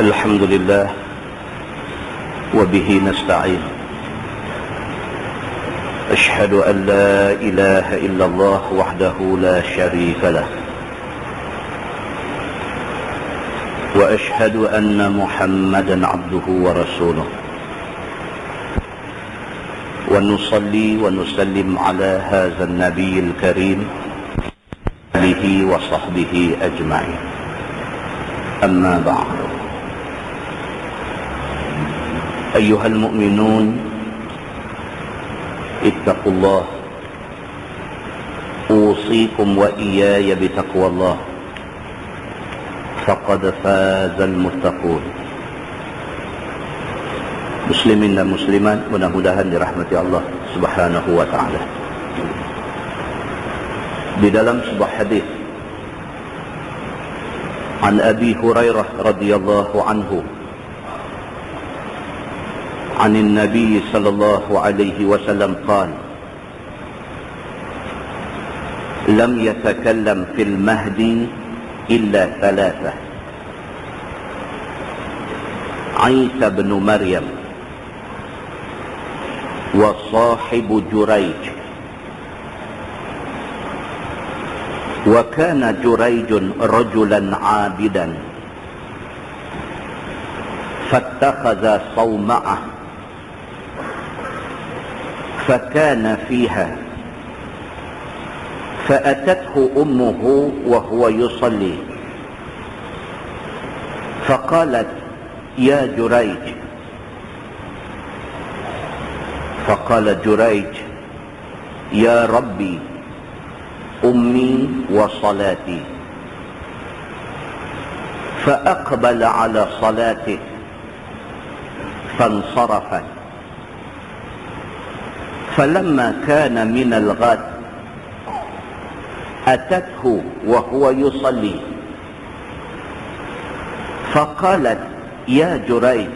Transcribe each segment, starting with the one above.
الحمد لله وبه نستعين. أشهد أن لا إله إلا الله وحده لا شريك له، وأشهد أن محمدا عبده ورسوله، ونصلي ونسلم على هذا النبي الكريم آله وصحبه أجمعين. أما بعد، أيها المؤمنون، اتقوا الله. أوصيكم وإياي بتقوى الله، فقد فاز المتقون. Muslimin dan muslimat, mudah-mudahan dirahmati Allah Subhanahu wa ta'ala. Di dalam sebuah hadis an Abi Hurairah radhiyallahu anhu عن النبي صلى الله عليه وسلم قال: لم يتكلم في المهدي إلا ثلاثة: عيسى بن مريم، وصاحب جريج. وكان جريج رجلا عابدا، فاتخذ صومعة فكان فيها، فأتته أمه وهو يصلي، فقالت: يا جريج. فقال جريج: يا ربي، أمي وصلاتي. فأقبل على صلاته فانصرفت. فلما كان من الغد أتته وهو يصلي، فقالت: يا جريج.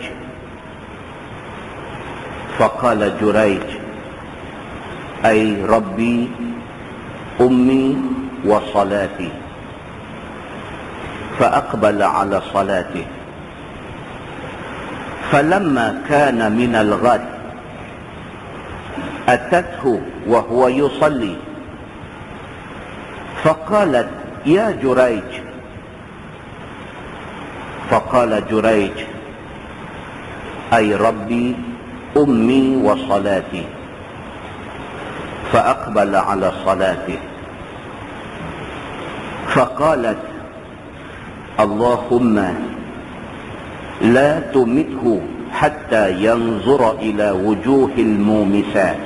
فقال جريج: أي ربي، أمي وصلاتي. فأقبل على صلاته. فلما كان من الغد أتته وهو يصلي، فقالت: يا جريج. فقال جريج: أي ربي، أمي وصلاتي. فأقبل على صلاته. فقالت: اللهم لا تمته حتى ينظر إلى وجوه المومسات.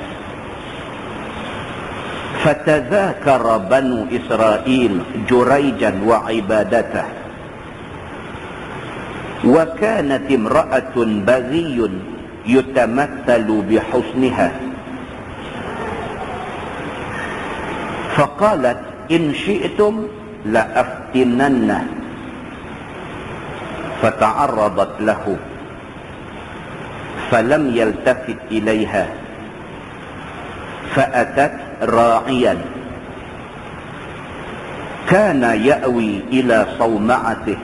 فتذاكر بنو إسرائيل جريجا وعبادته. وكانت امرأة بغي يتمثل بحسنها، فقالت: إن شئتم لأفتننه. فتعرضت له فلم يلتفت إليها، فأتت راعيا كان يأوي إلى صومعته،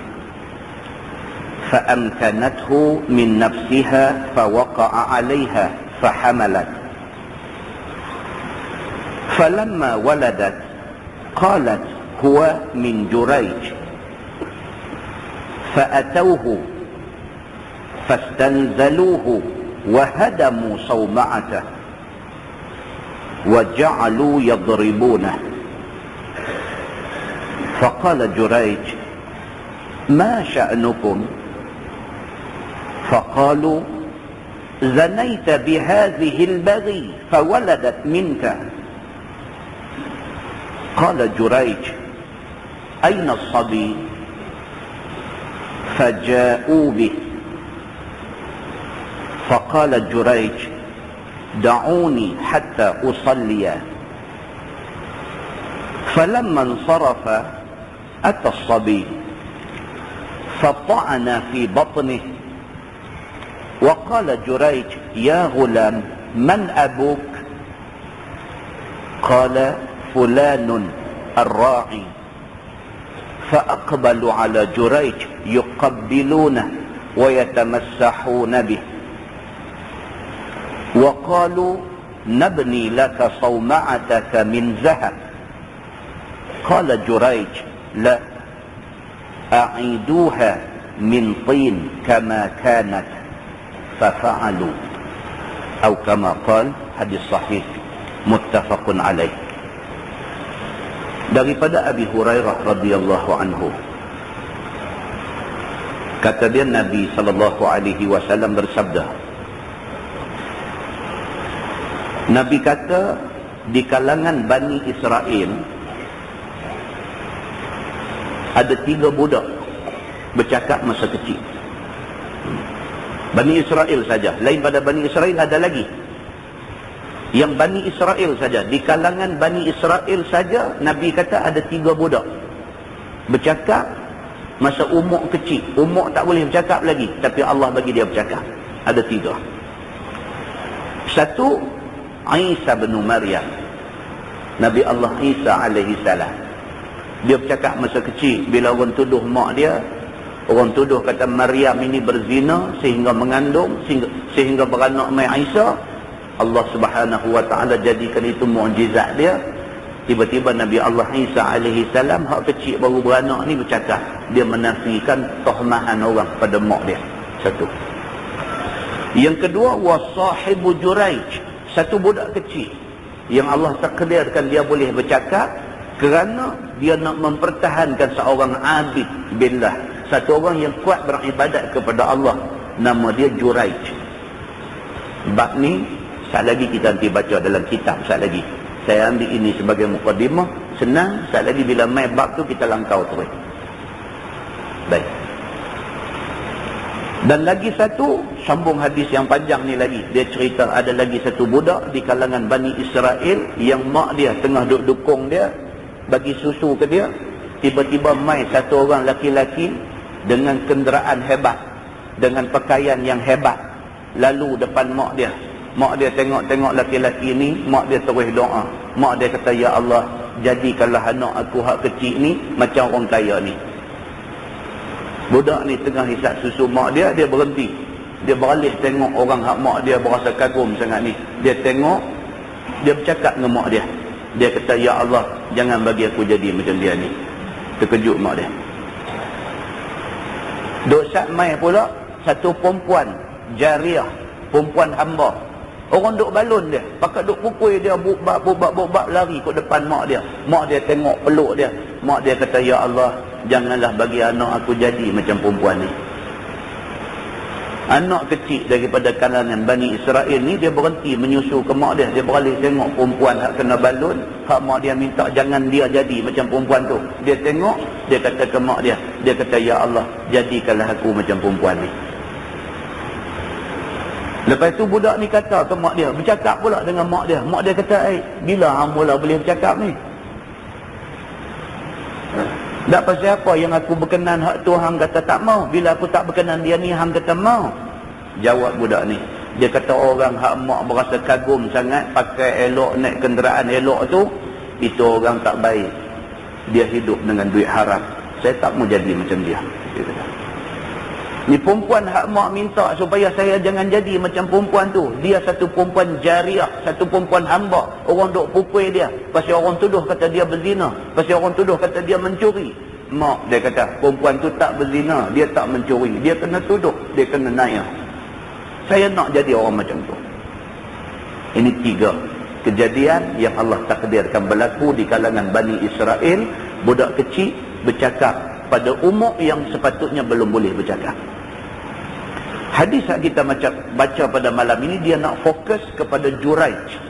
فأمكنته من نفسها فوقع عليها فحملت. فلما ولدت قالت: هو من جريج. فأتوه فاستنزلوه وهدموا صومعته وجعلوا يضربونه. فقال جريج: ما شأنكم؟ فقالوا: زنيت بهذه البغي فولدت منك. قال جريج: أين الصبي؟ فجاءوا به. فقال جريج: دعوني حتى أصلي. فلما انصرف أتى الصبي فطعن في بطنه. وقال جريج: يا غلام، من أبوك؟ قال: فلان الراعي. فأقبلوا على جريج يقبلونه ويتمسحون به وقالوا نبني لك صومعتك من ذهب قال جريج لا أعيدوها من طين كما كانت ففعلوا أو كما قال hadis sahih muttafaqun alaih. Daripada Abi Hurairah radhiyallahu anhu, kata dia Nabi sallallahu alaihi wasallam bersabda, Nabi kata di kalangan Bani Israel ada 3 budak bercakap masa kecil. Bani Israel saja, lain pada Bani Israel ada lagi. Yang Bani Israel saja, di kalangan Bani Israel saja Nabi kata ada 3 budak bercakap masa umur kecil. Umur tak boleh bercakap lagi, tapi Allah bagi dia bercakap. Ada 3. Satu, Isa bin Maryam, Nabi Allah Isa alaihi salam. Dia bercakap masa kecil. Bila orang tuduh mak dia, orang tuduh kata Maryam ini berzina sehingga mengandung, sehingga beranak mai Isa, Allah subhanahu wa ta'ala jadikan itu mukjizat dia. Tiba-tiba Nabi Allah Isa alaihi salam, hak kecil baru beranak ni bercakap. Dia menafikan tohmahan orang pada mak dia. Satu. Yang kedua, wasahibu Juraij, satu budak kecil yang Allah takdirkan dia boleh bercakap kerana dia nak mempertahankan seorang abid billah, satu orang yang kuat beribadat kepada Allah. Nama dia Juraij. Bab ni sekali lagi kita nanti baca dalam kitab. Sekali lagi saya ambil ini sebagai mukadimah, senang. Sekali lagi bila main bab tu kita langkau terus. Baik. Dan lagi satu, sambung hadis yang panjang ni lagi. Dia cerita ada lagi satu budak di kalangan Bani Israel yang mak dia tengah duduk dukung dia, bagi susu ke dia. Tiba-tiba mai satu orang laki-laki dengan kenderaan hebat, dengan pakaian yang hebat, lalu depan mak dia. Mak dia tengok-tengok laki-laki ni, mak dia terus doa. Mak dia kata, ya Allah, jadikanlah anak aku hak kecil ni macam orang kaya ni. Budak ni tengah hisap susu mak dia, dia berhenti. Dia beralih tengok orang hak mak dia berasa kagum sangat ni. Dia tengok, dia bercakap dengan mak dia. Dia kata, ya Allah, jangan bagi aku jadi macam dia ni. Terkejut mak dia. Duk sat mai pula satu perempuan jariah, perempuan hamba. Orang duk balun dia, pakat duk pukul dia, bubak lari ke depan mak dia. Mak dia tengok, peluk dia. Mak dia kata, ya Allah, janganlah bagi anak aku jadi macam perempuan ni. Anak kecil daripada kalangan Bani Israel ni, dia berhenti menyusu ke mak dia. Dia beralih tengok perempuan hak kena balun, hak mak dia minta jangan dia jadi macam perempuan tu. Dia tengok, dia kata ke mak dia, dia kata, ya Allah, jadikanlah aku macam perempuan ni. Lepas tu budak ni kata ke mak dia, bercakap pula dengan mak dia. Mak dia kata, bila hang mula boleh bercakap ni? Tak pasal apa yang aku berkenan hak tu hang kata tak mau, bila aku tak berkenan dia ni hang kata mau. Jawab budak ni, dia kata orang hak mak berasa kagum sangat pakai elok, naik kenderaan elok tu, itu orang tak baik. Dia hidup dengan duit haram. Saya tak mau jadi macam dia. Dia kata, ni perempuan hak mak minta supaya saya jangan jadi macam perempuan tu. Dia satu perempuan jariah, satu perempuan hamba. Orang duk pukul dia pasal orang tuduh kata dia berzina, pasal orang tuduh kata dia mencuri. Mak dia kata, perempuan tu tak berzina, dia tak mencuri, dia kena tuduh, dia kena naik. Saya nak jadi orang macam tu. Ini 3 kejadian yang Allah takdirkan berlaku di kalangan Bani Israel. Budak kecil bercakap pada umur yang sepatutnya belum boleh bercakap. Hadis yang kita baca pada malam ini, dia nak fokus kepada Juraij.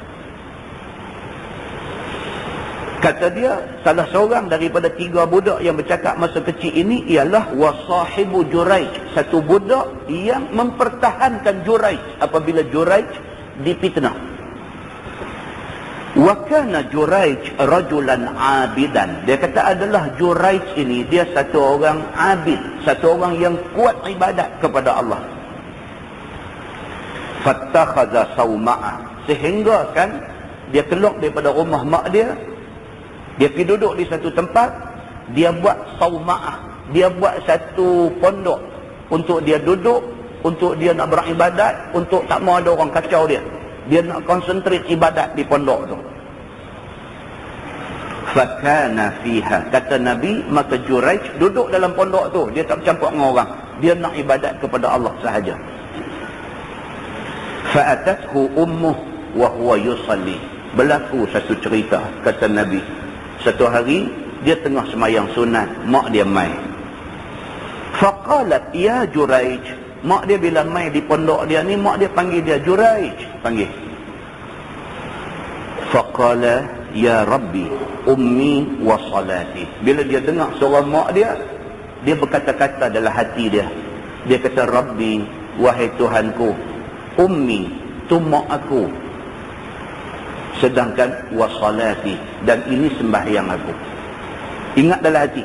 Kata dia, salah seorang daripada 3 budak yang bercakap masa kecil ini ialah wasahibu Juraij, satu budak yang mempertahankan Juraij apabila Juraij dipitnah. Wa kana Juraij rajulan abidan. Dia kata adalah Juraij ini, dia satu orang abid, satu orang yang kuat ibadat kepada Allah. Fattakhadha sawma'a, sehingga kan dia keluar daripada rumah mak dia, dia pergi duduk di satu tempat, dia buat sawma'ah, dia buat satu pondok untuk dia duduk, untuk dia nak beribadat, untuk tak mau ada orang kacau dia. Dia nak konsentrate ibadat di pondok tu. Fakana fiha, kata Nabi, maka Juraij duduk dalam pondok tu, dia tak bercampur dengan orang, dia nak ibadat kepada Allah sahaja. Fa'atathu ummuh wa huwa yusalli. Berlaku satu cerita, kata Nabi, satu hari dia tengah semayang sunat, mak dia mai. Faqalat ya Juraij, mak dia bila mai di pondok dia ni, mak dia panggil dia Juraij, panggil. Faqala ya Rabbi ummi wa salati. Bila dia dengar suara mak dia berkata-kata dalam hati dia. Dia kata, Rabbi, wahai Tuhanku, ummi, tu mak aku, sedangkan wa salati, dan ini sembahyang aku. Ingat dalam hati.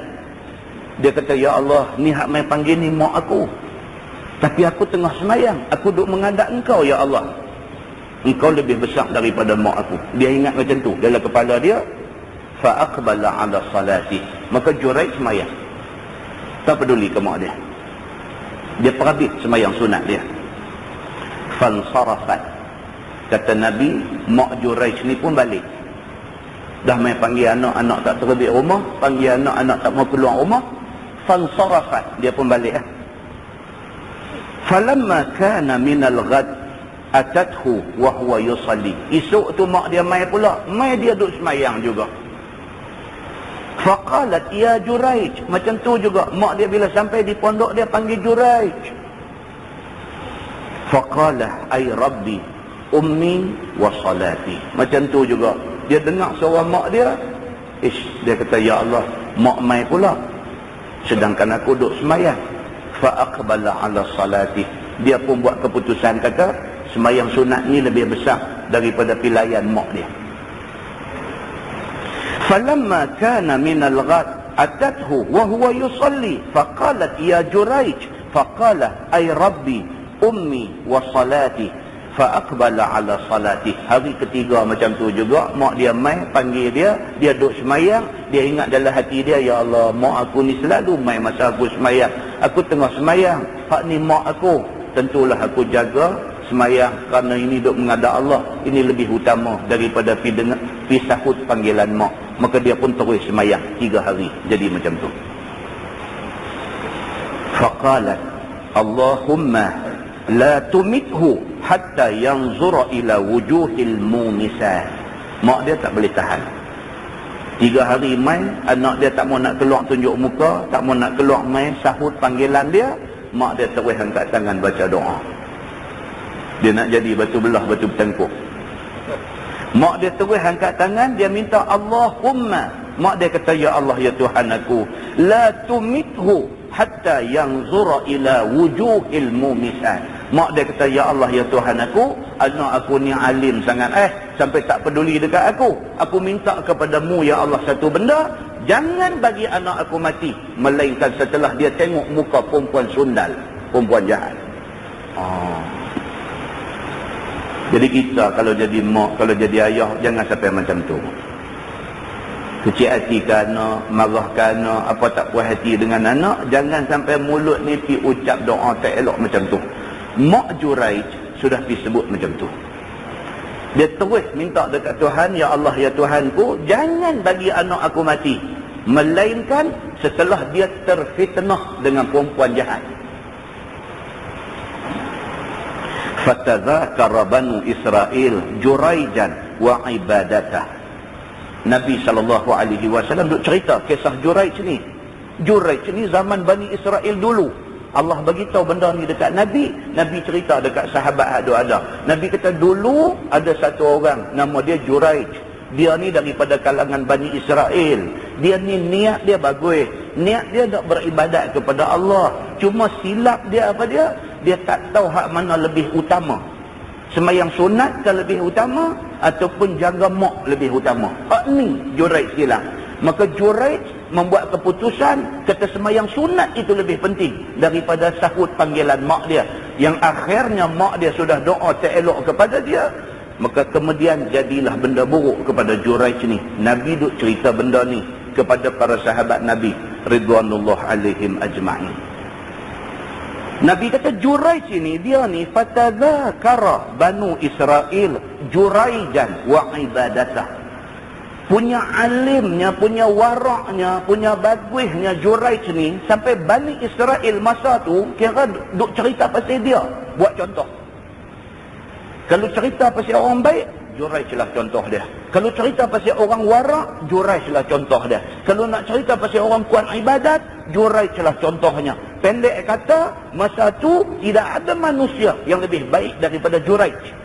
Dia kata, ya Allah, ni hak main panggil ni mak aku, tapi aku tengah sembahyang, aku duk menghadap engkau, ya Allah. Engkau lebih besar daripada mak aku. Dia ingat macam tu dalam kepala dia. Fa aqbala ala salati, maka Juraij sembahyang, tak peduli ke mak dia. Dia perhabis sembahyang sunat dia. Fansarafat, kata Nabi, mak Juraij ni pun balik. Dah main panggil anak-anak tak terbit rumah, panggil anak-anak tak mau keluar rumah. Fansarafat, dia pun balik. Falamma kana minal ghad atathu wa huwa yusalli. Esok tu mak dia mai pula, mai dia duduk semayang juga. Faqalat ya Juraij, macam tu juga mak dia bila sampai di pondok dia panggil Juraij. Faqala ay Rabbi ummi wa salati. Macam tu juga dia dengar suara mak dia, dia kata, ya Allah, mak mai pula, sedangkan aku duduk semayang. Fa aqbala ala salati, dia pun buat keputusan, kata semayang sunat ni lebih besar daripada pilihan mak dia. Falamma kana minal ghad atathu wa huwa yusalli faqalat ya Juraij, faqala ay Rabbi ummi wa salati, fa aqbala ala salati. Hari ketiga macam tu juga, mak dia mai panggil dia, dia duduk semayang, dia ingat dalam hati dia, ya Allah, mak aku ni selalu mai masa aku semayang, aku tengah semayang, hak ni mak aku, tentulah aku jaga semayang, kerana ini duk menghadap Allah, ini lebih utama daripada pi sahut panggilan mak. Maka dia pun terus semayang 3 hari, jadi macam tu. Faqalat Allahumma la tumithu hatta yanzura ila wujuhil mumisat. Mak dia tak boleh tahan. 3 hari mai, anak dia tak mau nak keluar tunjuk muka, tak mau nak keluar mai sahut panggilan dia, mak dia terus angkat tangan baca doa. Dia nak jadi batu belah, batu bertengkuk. Mak dia terus angkat tangan, dia minta Allahumma. Mak dia kata, ya Allah, ya Tuhan aku, la tumithu hatta yanzura ila wujuhil mumisat. Mak dia kata, ya Allah, ya Tuhan aku, anak aku ni alim sangat, sampai tak peduli dekat aku. Aku minta kepadamu, ya Allah, satu benda, jangan bagi anak aku mati, melainkan setelah dia tengok muka perempuan sundal, perempuan jahat. Jadi kita kalau jadi mak, kalau jadi ayah, jangan sampai macam tu. Kecil hati ke anak, marah ke anak, apa tak puas hati dengan anak, jangan sampai mulut ni pi ucap doa tak elok macam tu. Mak Juraij sudah disebut macam tu. Dia terus minta dekat Tuhan, ya Allah, ya Tuhanku, jangan bagi anak aku mati, melainkan setelah dia terfitnah dengan perempuan jahat. Fatadzakara Banu Israel Juraijan wa ibadatah. Nabi SAW duk cerita kisah Juraij ni. Juraij ni zaman Bani Israel dulu. Allah bagi tahu benda ni dekat Nabi. Nabi cerita dekat sahabat ada. Nabi kata dulu ada satu orang nama dia Juraij. Dia ni daripada kalangan Bani Israel. Dia ni niat dia bagus. Niat dia nak beribadat kepada Allah. Cuma silap dia apa dia? Dia tak tahu hak mana lebih utama. Semayang sunat kan lebih utama, ataupun jaga mak lebih utama. Hak ni Juraij silap. Maka Juraij membuat keputusan, kata semayang sunat itu lebih penting daripada sahut panggilan mak dia. Yang akhirnya mak dia sudah doa tak elok kepada dia. Maka kemudian jadilah benda buruk kepada Juraij ni. Nabi duk cerita benda ni kepada para sahabat Nabi ridwanullah alaihim ajma'in. Nabi kata Juraij ini, dia ni fatadzakara Banu Israel Juraijan wa ibadatah. Punya alimnya, punya waraknya, punya bagusnya Juraij ni, sampai Bani Israel masa tu kira duk cerita pasal dia. Buat contoh. Kalau cerita pasal orang baik, Juraij lah contoh dia. Kalau cerita pasal orang warak, Juraij lah contoh dia. Kalau nak cerita pasal orang kuat ibadat, Juraij lah contohnya. Pendek kata, masa tu tidak ada manusia yang lebih baik daripada Juraij.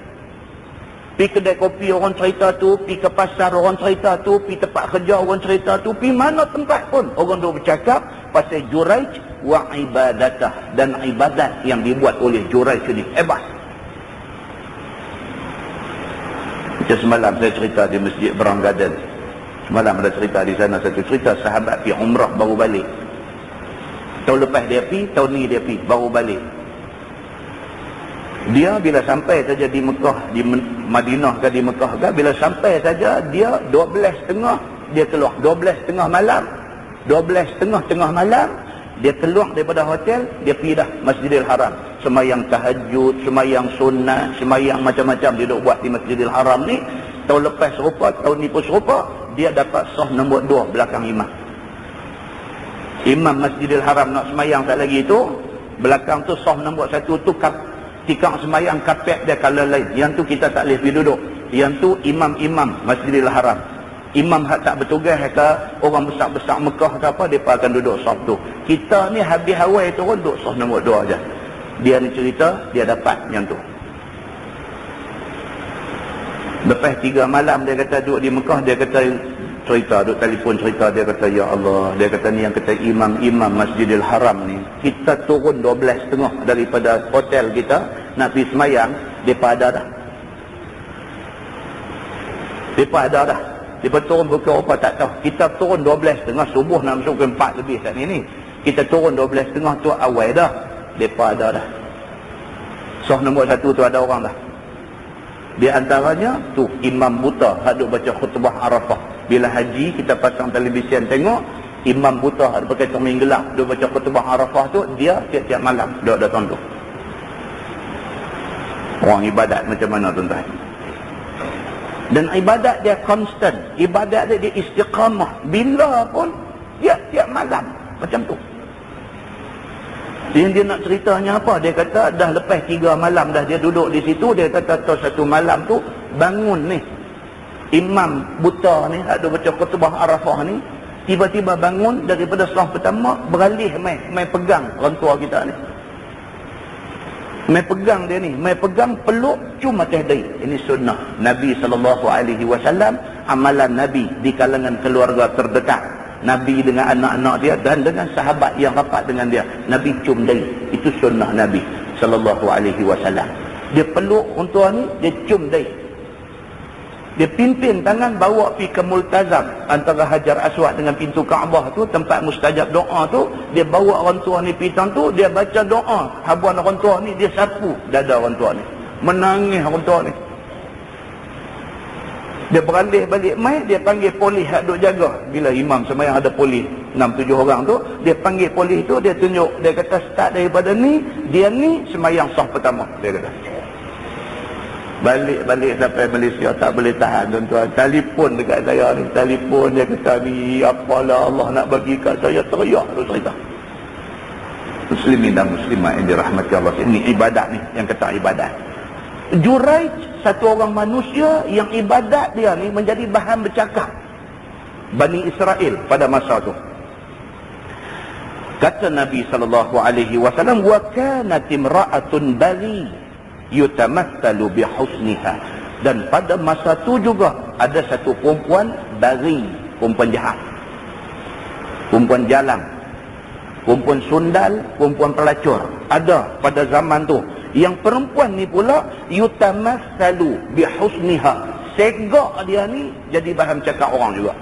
Pi kedai kopi orang cerita tu, pi ke pasar orang cerita tu, pi tempat kerja orang cerita tu, pi mana tempat pun orang duk bercakap pasal Juraij wa ibadatah, dan ibadat yang dibuat oleh Juraij ini hebat. Macam semalam saya cerita di Masjid Brown Garden. Semalam ada cerita di sana, satu cerita sahabat pergi umrah baru balik. Tahun lepas dia pergi, tahun ni dia pergi, baru balik. Dia bila sampai saja di Mekah, di Madinah ke di Mekah ke, bila sampai saja dia 12.30 dia keluar. 12.30 malam. 12.30 malam dia keluar daripada hotel, dia pergi dah Masjidil Haram. Semayang tahajud, semayang sunat, semayang macam-macam dia duk buat di Masjidil Haram ni. Tahun lepas serupa, tahun ni pun serupa, dia dapat sah nombor 2 belakang imam. Imam Masjidil Haram nak semayang tak lagi tu, belakang tu sah nombor 1 tu tikang semayang kapet dia kala lain. Yang tu kita tak boleh pergi duduk. Yang tu imam-imam Masjidil Haram. Imam hak tak bertugas ke orang besar-besar Mekah ke apa, mereka akan duduk sah tu. Kita ni habis awal turun duduk sah nombor 2 aja. Dia ni cerita, dia dapat yang tu. Lepas 3 malam dia kata duduk di Mekah, dia kata cerita, duduk telefon cerita, dia kata ya Allah, dia kata ni yang kata imam-imam Masjidil Haram ni, kita turun 12.30 daripada hotel kita nak pergi semayang, mereka ada dah. Mereka ada dah. Mereka turun pukul apa tak tahu. Kita turun 12.30, subuh nak masuk ke 4 lebih saat ni. Kita turun 12.30 tu awal dah. Mereka ada dah. Sah nombor 1 tu ada orang dah. Di antaranya tu imam buta hak duk baca khutbah Arafah. Bila haji kita pasang televisyen tengok, imam buta hak pakai cermin gelap duk baca khutbah Arafah tu, dia tiap-tiap malam duk datang tu. Orang ibadat macam mana tuan-tuan? Dan ibadat dia konstan, ibadat dia istiqamah. Bila pun tiap-tiap malam macam tu. Yang dia nak ceritanya apa? Dia kata dah lepas 3 malam dah dia duduk di situ, dia kata satu malam tu bangun ni imam buta ni ada baca khutbah Arafah ni, tiba-tiba bangun daripada salat pertama, beralih mai pegang orang tua kita ni. Mai pegang dia ni, mai pegang peluk cuma atas dahi. Ini sunnah Nabi SAW, amalan Nabi di kalangan keluarga terdekat. Nabi dengan anak-anak dia dan dengan sahabat yang rapat dengan dia, Nabi cium dahi. Itu sunnah Nabi SAW. Dia peluk orang tua ni, dia cium dahi. Dia pimpin tangan bawa pergi ke Multazam, antara Hajar Aswad dengan pintu Kaabah tu, tempat mustajab doa tu. Dia bawa orang tua ni pergi tu, dia baca doa. Habuan orang tua ni, dia sapu dada orang tua ni. Menangis orang tua ni. Dia beralih balik mai, dia panggil polis hak duk jaga. Bila imam semayang ada polis 6-7 orang tu, dia panggil polis tu, dia tunjuk, dia kata start daripada ni, dia ni semayang sah pertama, dia kata. Balik sampai Malaysia tak boleh tahan tuan-tuan. Telefon dekat saya ni, telefon dia kata ni apalah Allah nak bagi kat saya, teriak tu cerita. Muslimin dan muslimat yang dirahmati Allah, ini ibadat ni yang kata ibadat. Juraij satu orang manusia yang ibadat dia ni menjadi bahan bercakap Bani Israel pada masa tu. Kata Nabi SAW, wa kanat imra'atun bali yutamathalu bihusniha. Dan pada masa tu juga ada satu perempuan bari, perempuan jahat, perempuan jalang, perempuan sundal, perempuan pelacur. Ada pada zaman tu. Yang perempuan ni pula yutamathalu bihusniha, segak dia ni jadi bahan cakap orang juga.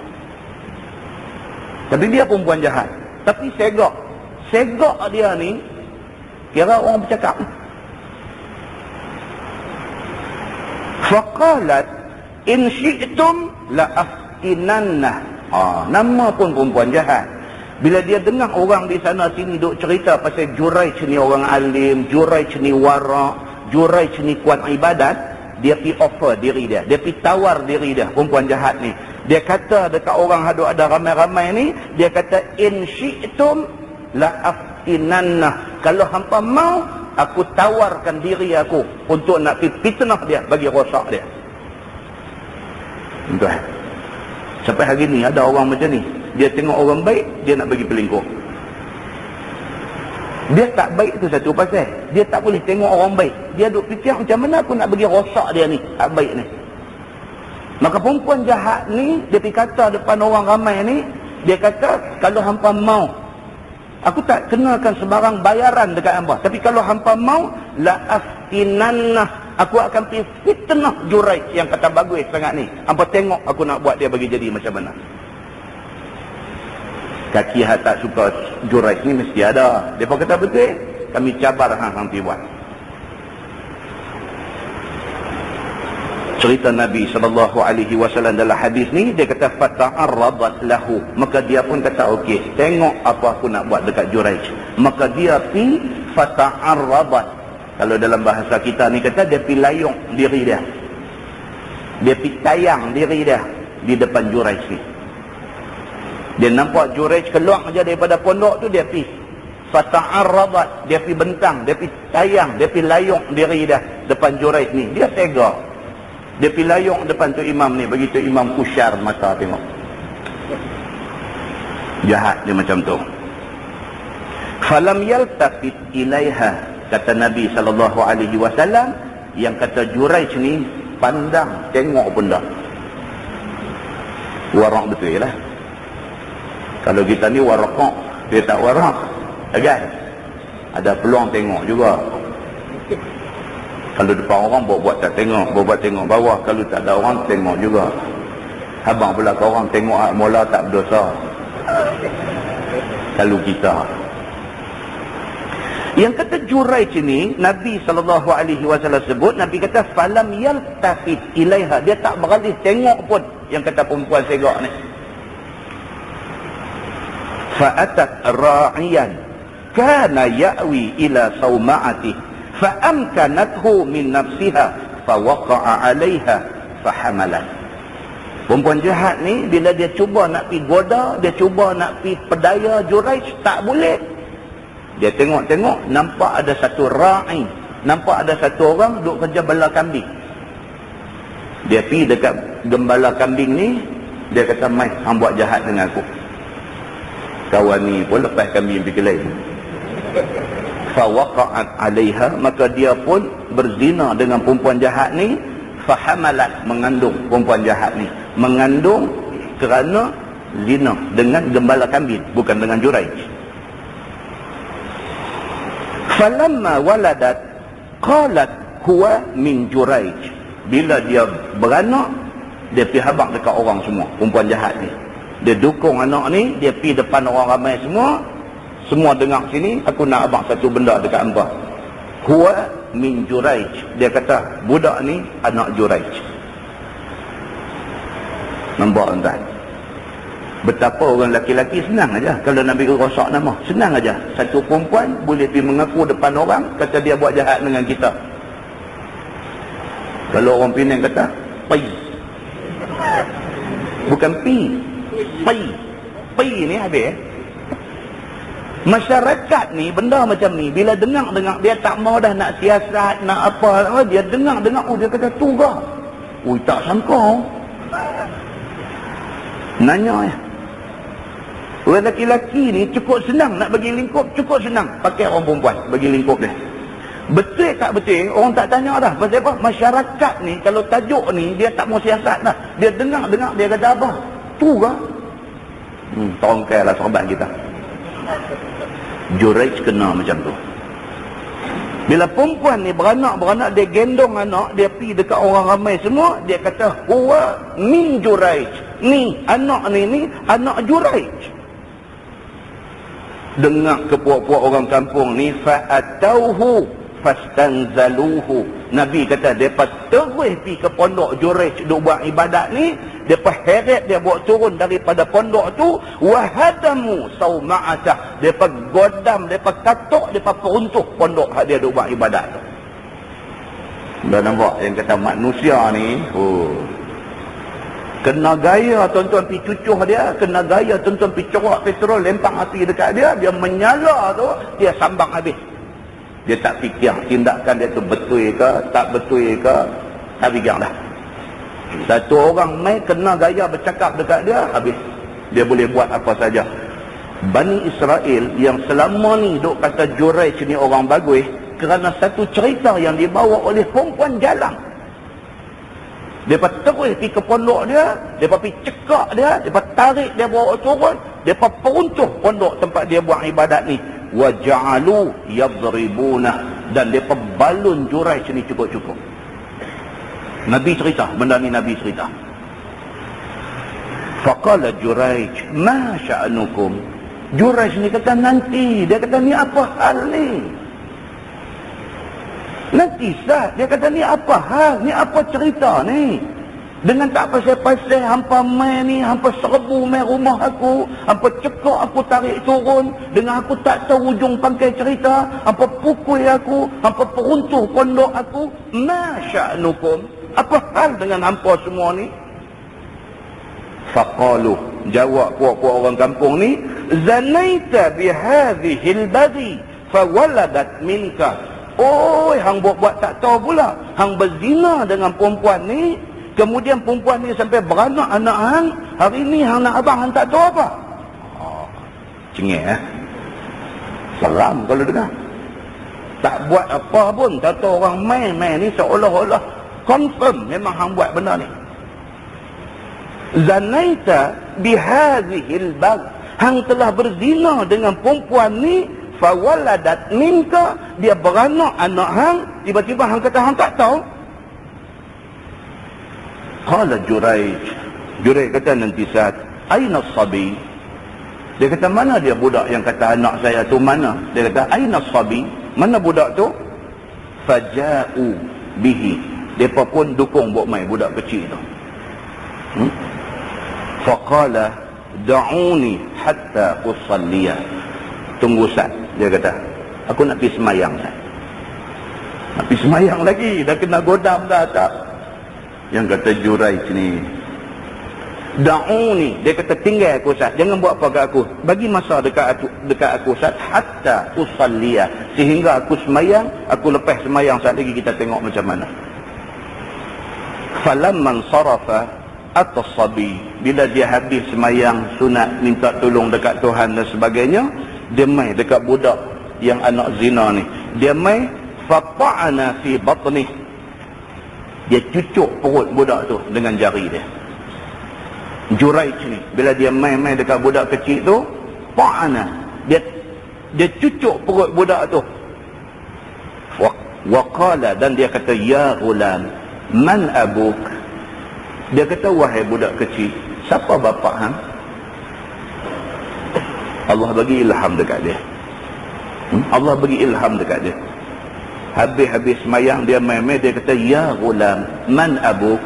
Tapi dia perempuan jahat, tapi segak dia ni kira orang bercakap. Faqalat in syi'tum la aftinanna. Nama pun perempuan jahat. Bila dia dengar orang di sana sini duk cerita pasal Juraij ni orang alim, Juraij ni warak, Juraij ni kuat ibadat, dia pi offer diri dia. Dia pi tawar diri dia, perempuan jahat ni. Dia kata dekat orang hadut ada ramai-ramai ni, dia kata in syi'tum la aftinanna. Kalau hampa mau, aku tawarkan diri aku untuk nak pi fitnah dia, bagi rosak dia. Tuan. Sampai hari ni ada orang macam ni. Dia tengok orang baik, dia nak bagi pelingkup. Dia tak baik tu satu pasal. Dia tak boleh tengok orang baik. Dia duk fikir macam mana aku nak bagi rosak dia ni, tak baik ni. Maka perempuan jahat ni, dia pergi kata depan orang ramai ni, dia kata, kalau hampa mau, aku tak kenakan sebarang bayaran dekat hampa. Tapi kalau hampa mau, la aftinannah. Aku akan pergi fitnah Juraij yang kata bagus sangat ni. Hampa tengok aku nak buat dia bagi jadi macam mana. Kaki hak tak suka Juraij ni mesti ada. Mereka kata betul, kami cabar hang pergi buat. Cerita Nabi SAW dalam hadis ni, dia kata fata'arradat lahu. Maka dia pun kata okey, tengok apa aku nak buat dekat Juraij. Maka dia pi fata'arradat. Kalau dalam bahasa kita ni kata, dia pi layung diri dia. Dia pi tayang diri dia di depan Juraij ni. Dia nampak Juraij keluar aja daripada pondok tu, dia pi fata'arradat, dia pi bentang, dia pi tayang, dia pi layung diri dia depan Juraij ni. Dia tega. Dia pi layung depan tu imam ni, bagi tu imam kusyar mata tengok. Jahat dia macam tu. Falam yaltafit ilaiha, kata Nabi SAW, yang kata Juraij ni pandang tengok benda. Warak betul lah. Kalau kita ni warakok, dia tak warak, kan? Ada peluang tengok juga. Kalau depan orang buat tak tengok, buat tengok bawah. Kalau tak ada orang tengok juga. Abang pula ke orang tengok mula tak berdosa. Kalau kita. Yang kata Juraij ini, Nabi SAW sebut, Nabi kata falam yaltafit ilaiha, dia tak beralih tengok pun yang kata perempuan segak ni. Fa'atat ra'iyan kana ya'wi ila sawma'ati fa'amkanathu min nafsiha fawaqa'a 'alayha fahamalat. Perempuan jahat ni bila dia cuba nak pi goda, dia cuba nak pi pedaya Juraij, tak boleh. Dia tengok-tengok, nampak ada satu ra'i, nampak ada satu orang duk kerja bela kambing. Dia pi dekat gembala kambing ni, dia kata, "Mai, hang buat jahat dengan aku." Kawan ni pun lepas kambing pergi lain. Fawaqa'at 'alaiha, maka dia pun berzina dengan perempuan jahat ni. Fahamalat, mengandung perempuan jahat ni. Mengandung kerana zina dengan gembala kambing, bukan dengan Juraij. Falamma waladat qalat huwa min Juraij. Bila dia beranak, dia pergi habaq dekat orang semua, perempuan jahat ni. Dia dukung anak ni, dia pergi depan orang ramai semua. Semua dengar sini, aku nak abang satu benda dekat hangpa. Huwa min Juraij. Dia kata, budak ni anak Juraij. Nampak tuan? Betapa orang lelaki-lelaki senang aja kalau Nabi rosak nama. Senang aja. Satu perempuan boleh pergi mengaku depan orang, kata dia buat jahat dengan kita. Kalau orang Penang kata, pai. Bukan pi. Pai. Pai ni habis. Masyarakat ni, benda macam ni, bila dengar-dengar, dia tak mau dah nak siasat, nak apa, dia dengar-dengar, dia kata, tu ke? Ui, tak sangka. Nanya ya. Orang lelaki-lelaki ni cukup senang nak bagi lingkup, cukup senang pakai orang perempuan bagi lingkup dia. Betul tak betul, orang tak tanya dah. Pasal apa? Masyarakat ni, kalau tajuk ni, dia tak mau siasat dah. Dia dengar-dengar, dia kata apa? Tu ke? Tongkai lah sahabat kita. Juraij kena macam tu. Bila perempuan ni beranak, dia gendong anak, dia pergi dekat orang ramai semua, dia kata, huwa min Juraij. Ni, anak ni anak Juraij. Dengar ke puak-puak orang kampung ni, fa'atauhu fastanzaluhu. Nabi kata, mereka terus pergi ke pondok Juraij duk buat ibadat ni, Depa heret dia bawa turun daripada pondok tu, wahadamu sauma'atah. Depa godam, depa katok, depa peruntuh pondok hak dia duk buat ibadat tu. Dah nampak yang kata manusia ni, kena gaya tuan-tuan pi cucuh dia, kena gaya tuan-tuan pi corak petrol lempang api dekat dia, dia menyala tu, dia sambang habis. Dia tak fikir tindakan dia tu betul ke, tak betul ke, tak fikir dah. Satu orang mai kena gaya bercakap dekat dia, habis. Dia boleh buat apa saja. Bani Israel yang selama ni duk kata Juraij ni orang bagus, kerana satu cerita yang dibawa oleh perempuan jalang. Mereka terus pergi ke pondok dia, mereka pergi cekak dia, mereka tarik dia bawa turun, mereka peruntuh pondok tempat dia buat ibadat ni. Waja'alu yadribuna, dan mereka balun Juraij ni cukup-cukup. Nabi cerita, benda ni Nabi cerita. Faqala Juraij, ma sya'nukum? Juraij ni kata nanti, dia kata ni apa hal ni? Nanti sah, dia kata ni apa hal, ni apa cerita ni? Dengan tak pasal-pasal hampa mai ni, hampa serbu mai rumah aku, hampa cekak aku tarik turun, dengan aku tak tahu ujung pangkai cerita, hampa pukul aku, hampa peruntuh pondok aku. Ma sya'nukum? Apa hal dengan hampa semua ni? Faqalu, jawab puak-puak orang kampung ni, zanaita bihadhil bagi fawaladat minka. Oh, hang buat-buat tak tahu pula. Hang berzina dengan perempuan ni, kemudian perempuan ni sampai beranak anak hang. Hari ni hang nak abang, hang tak tahu apa. Cengih seram kalau dengar. Tak buat apa pun, tak tahu orang main-main ni seolah-olah confirm memang hang buat benda ni. Zanaita bihadhil bag, hang telah berzina dengan perempuan ni, fawaladat minka, dia beranak anak hang, tiba-tiba hang kata hang tak tahu. Qala Juraij, Juraij kata nanti saat, aina sabi? Dia kata mana dia budak yang kata anak saya tu mana? Dia kata aina sabi? Mana budak tu? Faja'u bihi, depa pun dukung buat mai budak kecil tu. Faqala da'uni hatta usalliya. Tunggu sat, dia kata, aku nak pergi semayang sat. Nak pergi semayang lagi, dah kena godam dah tak. Yang kata Juraij ni, da'uni, dia kata tinggal aku sat, jangan buat apa kat aku, bagi masa dekat aku sat, hatta usalliya, sehingga aku semayang, aku lepas semayang sat lagi kita tengok macam mana. Falamman sarafa atas sabi, bila dia habis semayang sunat, minta tolong dekat Tuhan dan sebagainya, dia mai dekat budak yang anak zina ni, dia mai fata'ana fi batnih, dia cucuk perut budak tu dengan jari dia. Juraij ni bila dia mai dekat budak kecil tu, ta'ana, dia cucuk perut budak tu. Wa qala, dan dia kata, ya ghulam, man abuk? Dia kata, wahai budak kecil, siapa bapa hang? Allah bagi ilham dekat dia. Allah bagi ilham dekat dia. Habis-habis semayang dia main-main, dia kata, ya ghulam, man abuk?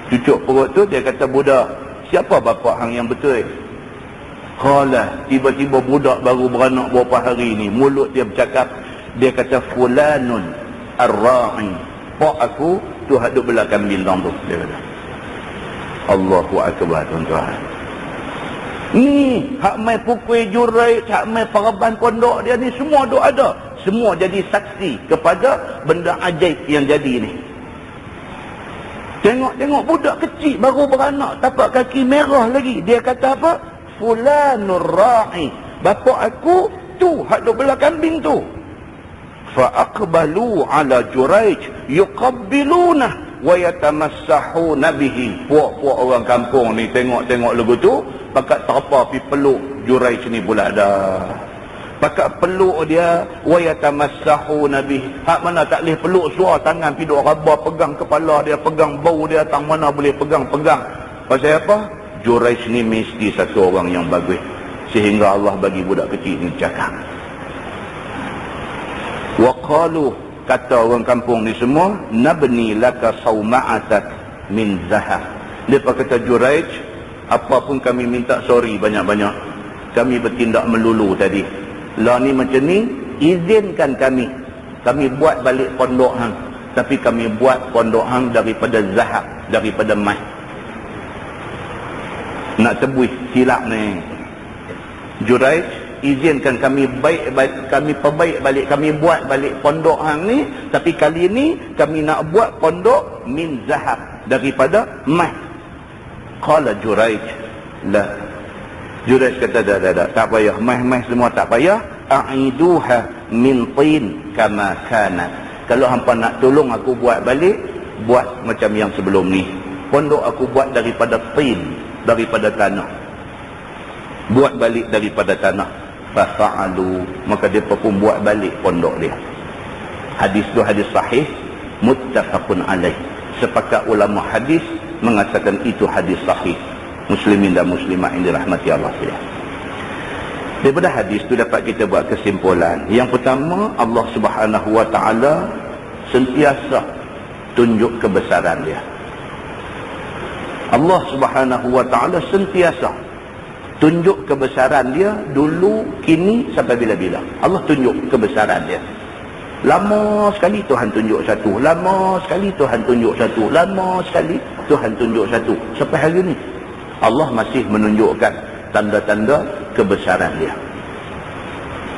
Cucuk perut tu, dia kata, budak, siapa bapa hang yang betul? Qala, tiba-tiba budak baru beranak berapa hari ni, mulut dia bercakap, dia kata, fulanun ar-ra'i, pak aku tu hadut belakang bintang tu, dia kata. Allahu akbar, tuan-tuan. Ni hak mai pukul Juraij, hak mai paraban pondok dia ni, semua duk ada, semua jadi saksi kepada benda ajaib yang jadi ni. Tengok budak kecil baru beranak, tapak kaki merah lagi, dia kata apa? Fulanur ra'i, bapa aku tu hak duk belah kambing tu. Fa aqbalu ala Juraij yuqabbiluna wa yatamassahuna bihi. Puak-puak orang kampung ni tengok-tengok lagu tu, pakat terpa pi peluk Juraij ni pula dah. Pakat peluk dia, wa yatamassahuna bihi. Hak mana tak boleh peluk suar tangan pi duk raba, pegang kepala dia, pegang bau dia, tang mana boleh pegang-pegang. Pasal apa? Juraij ni mesti satu orang yang bagus, sehingga Allah bagi budak kecil ni cakap. Wa qalu, kata orang kampung ni semua, nabni laka sauma'atak min zahab. Mereka kata, Juraij, apapun kami minta sorry banyak-banyak. Kami bertindak melulu tadi. Lah ni macam ni, izinkan kami. Kami buat balik pondok hang. Tapi kami buat pondok hang daripada zahab, daripada emas. Nak tebus silap ni. Juraij, izinkan kami kami perbaik balik, kami buat balik pondok hang ni, tapi kali ni kami nak buat pondok min zahab, daripada emas. Qala Juraij, la. Juraij kata, dah, tak payah, emas semua tak payah. A'iduha min tin kama kana. Kalau hampa nak tolong aku buat balik, buat macam yang sebelum ni. Pondok aku buat daripada tin, daripada tanah. Buat balik daripada tanah. Fa'alu, maka dia pun buat balik pondok dia. Hadis tu hadis sahih, muttafaqun alaih. Sepakat ulama hadis mengatakan itu hadis sahih. Muslimin dan muslimat yang dirahmati Allah sekalian. Daripada hadis tu dapat kita buat kesimpulan. Yang pertama, Allah Subhanahu wa taala sentiasa tunjuk kebesaran dia. Allah Subhanahu wa taala sentiasa tunjuk kebesaran dia, dulu, kini, sampai bila-bila. Allah tunjuk kebesaran dia. Lama sekali Tuhan tunjuk satu, lama sekali Tuhan tunjuk satu, lama sekali Tuhan tunjuk satu, sampai hari ni Allah masih menunjukkan tanda-tanda kebesaran dia.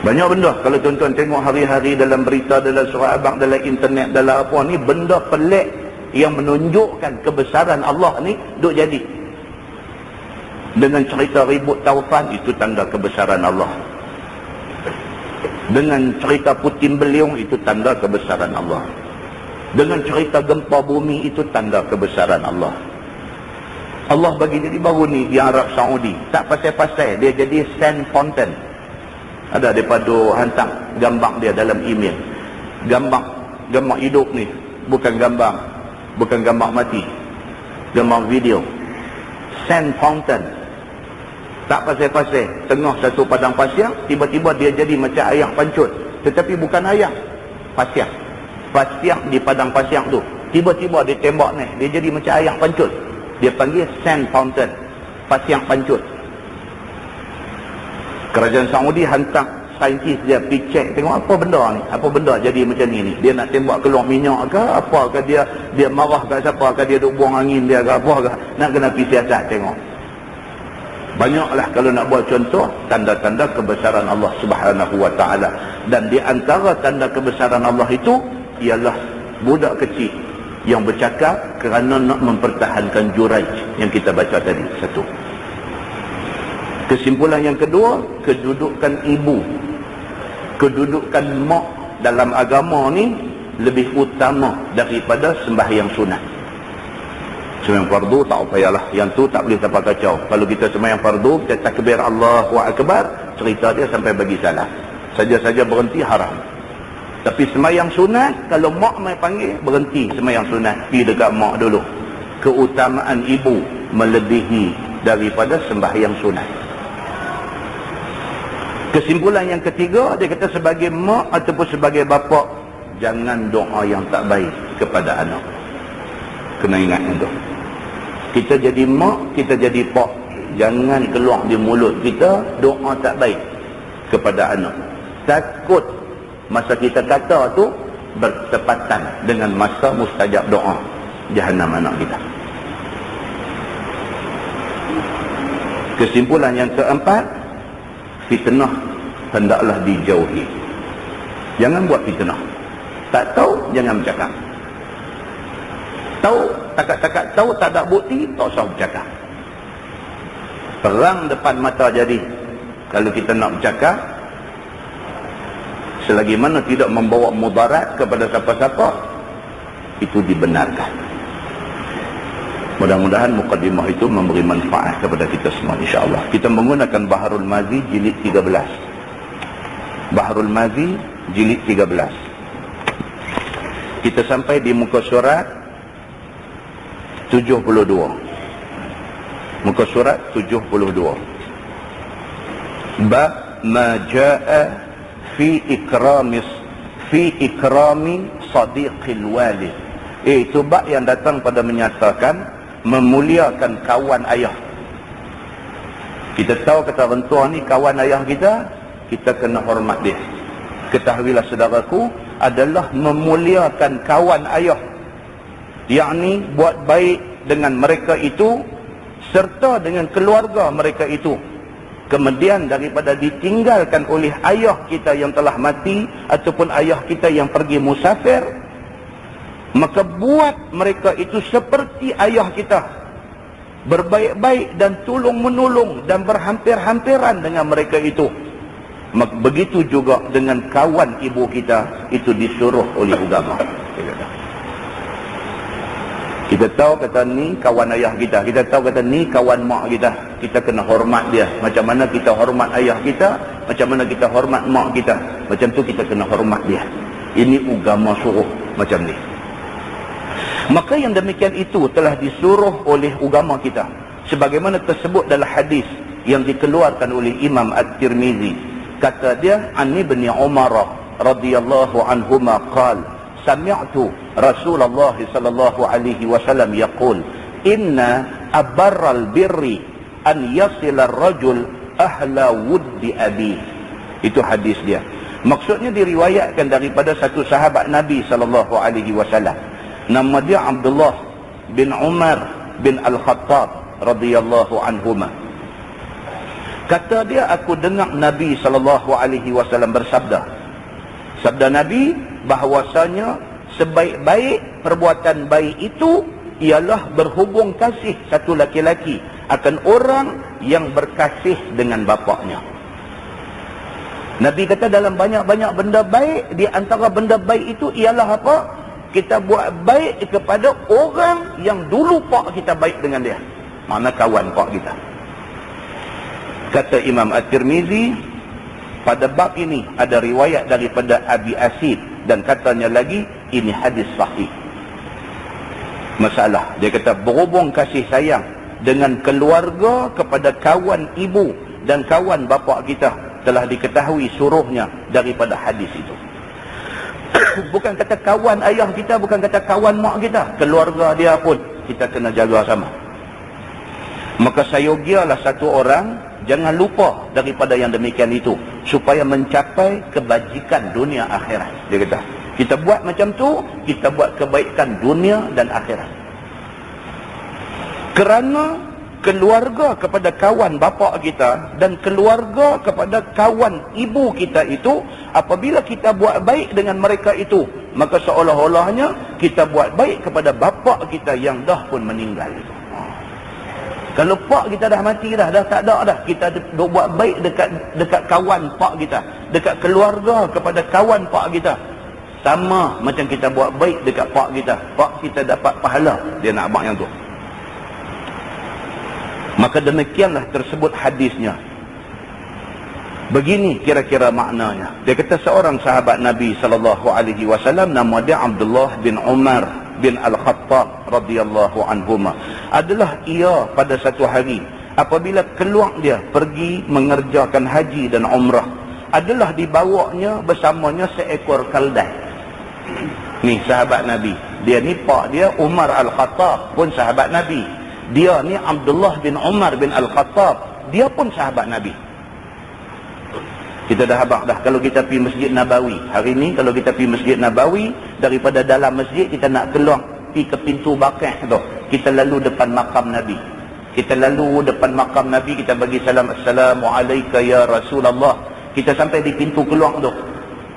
Banyak benda kalau tuan-tuan tengok hari-hari dalam berita, dalam surat abang, dalam internet, dalam apa ni, benda pelik yang menunjukkan kebesaran Allah ni duk jadi. Dengan cerita ribut Taufan, itu tanda kebesaran Allah. Dengan cerita puting beliung, itu tanda kebesaran Allah. Dengan cerita gempa bumi, itu tanda kebesaran Allah. Allah bagi jadi baru ni di Arab Saudi, tak pasal-pasal dia jadi sand fountain. Ada daripada hantar gambar dia dalam email. Gambar hidup ni, bukan gambar mati. Gambar video. Sand fountain. Tak pasal-pasal, tengah satu padang pasir, tiba-tiba dia jadi macam air pancut. Tetapi bukan air, pasir. Pasir di padang pasir tu, tiba-tiba dia tembak ni, dia jadi macam air pancut. Dia panggil sand fountain, pasir pancut. Kerajaan Saudi hantar saintis dia pergi cek, tengok apa benda ni, apa benda jadi macam ni. Dia nak tembak keluar minyak ke apa ke, dia marah ke siapa ke, dia duk buang angin dia ke apa ke, nak kena pergi siasat tengok. Banyaklah kalau nak buat contoh tanda-tanda kebesaran Allah Subhanahu wa taala. Dan di antara tanda kebesaran Allah itu ialah budak kecil yang bercakap kerana nak mempertahankan Juraij yang kita baca tadi. Satu. Kesimpulan yang kedua, kedudukan ibu, kedudukan mak dalam agama ni lebih utama daripada sembahyang sunat. Sembahyang fardu tak payahlah, yang tu tak boleh siapa kacau. Kalau kita sembahyang fardu, kita takbir Allahu Akbar, cerita dia sampai bagi salah. Saja-saja berhenti haram. Tapi sembahyang sunat, kalau mak mai panggil, berhenti sembahyang sunat, pergi dekat mak dulu. Keutamaan ibu melebihi daripada sembahyang sunat. Kesimpulan yang ketiga, dia kata sebagai mak ataupun sebagai bapa, jangan doa yang tak baik kepada anak. Kena ingat itu. Kita jadi mak, kita jadi pak, jangan keluar di mulut kita doa tak baik kepada anak. Takut masa kita kata tu bertepatan dengan masa mustajab doa Jahannam anak kita. Kesimpulan yang keempat, fitnah hendaklah dijauhi. Jangan buat fitnah. Tak tahu, jangan bercakap. Tahu, takat-takat tahu, tak ada bukti, tak usah bercakap. Perang depan mata jadi. Kalau kita nak bercakap, selagi mana tidak membawa mudarat kepada siapa-siapa, itu dibenarkan. Mudah-mudahan mukadimah itu memberi manfaat kepada kita semua, insya-Allah. Kita menggunakan Baharul Mazi jilid 13. Baharul Mazi jilid 13. Kita sampai di muka surat 72. Muka surat 72. Bab ma jaa fi ikrami sadiqil walid. Itu bab yang datang pada menyatakan memuliakan kawan ayah. Kita tahu kata orang tua ni kawan ayah kita, kita kena hormat dia. Ketahuilah saudaraku, adalah memuliakan kawan ayah, yakni buat baik dengan mereka itu serta dengan keluarga mereka itu. Kemudian daripada ditinggalkan oleh ayah kita yang telah mati ataupun ayah kita yang pergi musafir, maka buat mereka itu seperti ayah kita, berbaik-baik dan tolong-menolong dan berhampir-hampiran dengan mereka itu. Begitu juga dengan kawan ibu kita, itu disuruh oleh agama. Kita tahu kata ni kawan ayah kita, kita tahu kata ni kawan mak kita, kita kena hormat dia. Macam mana kita hormat ayah kita, macam mana kita hormat mak kita, macam tu kita kena hormat dia. Ini agama suruh macam ni. Maka yang demikian itu telah disuruh oleh agama kita, sebagaimana tersebut dalam hadis yang dikeluarkan oleh Imam At-Tirmizi. Kata dia, an Ibni Umar radhiyallahu anhuma qala, sami'tu Rasulullah sallallahu alaihi wasallam yaqul, inna abarral birri an yasila ar-rajul ahla wuddi abi. Itu hadis dia. Maksudnya diriwayatkan daripada satu sahabat Nabi sallallahu alaihi wasallam. Nama dia Abdullah bin Umar bin Al-Khattab radhiyallahu anhuma. Kata dia, aku dengar Nabi sallallahu alaihi wasallam bersabda. Sabda Nabi bahwasanya sebaik-baik perbuatan baik itu ialah berhubung kasih satu laki-laki akan orang yang berkasih dengan bapaknya. Nabi kata dalam banyak-banyak benda baik, di antara benda baik itu ialah apa? Kita buat baik kepada orang yang dulu pak kita baik dengan dia. Mana kawan pak kita. Kata Imam At-Tirmizi, pada bab ini ada riwayat daripada Abi Asid dan katanya lagi ini hadis sahih. Masalah, dia kata berhubung kasih sayang dengan keluarga kepada kawan ibu dan kawan bapa kita telah diketahui suruhnya daripada hadis itu. Bukan kata kawan ayah kita, bukan kata kawan mak kita, keluarga dia pun kita kena jaga sama. Maka sayogialah satu orang jangan lupa daripada yang demikian itu supaya mencapai kebajikan dunia akhirat. Dia kata, kita buat macam tu, kita buat kebaikan dunia dan akhirat. Kerana keluarga kepada kawan bapa kita dan keluarga kepada kawan ibu kita itu, apabila kita buat baik dengan mereka itu, maka seolah-olahnya kita buat baik kepada bapa kita yang dah pun meninggal itu. Kalau pak kita dah mati dah tak ada dah, kita duk buat baik dekat kawan pak kita, dekat keluarga kepada kawan pak kita, sama macam kita buat baik dekat pak kita dapat pahala dia nak buat yang tu. Maka demikianlah tersebut hadisnya. Begini kira-kira maknanya. Dia kata seorang sahabat Nabi sallallahu alaihi wasallam, nama dia Abdullah bin Umar bin Al-Khattab radhiyallahu anhuma, adalah ia pada satu hari apabila keluar dia pergi mengerjakan haji dan umrah, adalah dibawanya bersamanya seekor keldai. Ni sahabat Nabi. Dia ni pak dia Umar Al-Khattab pun sahabat Nabi. Dia ni Abdullah bin Umar bin Al-Khattab, dia pun sahabat Nabi. Kita dah habaq dah kalau kita pergi Masjid Nabawi. Hari ni kalau kita pergi Masjid Nabawi, daripada dalam masjid kita nak keluar pergi ke pintu Baqi' tu, kita lalu depan makam Nabi. Kita lalu depan makam Nabi, kita bagi salam, Assalamualaikum ya Rasulullah. Kita sampai di pintu keluar tu.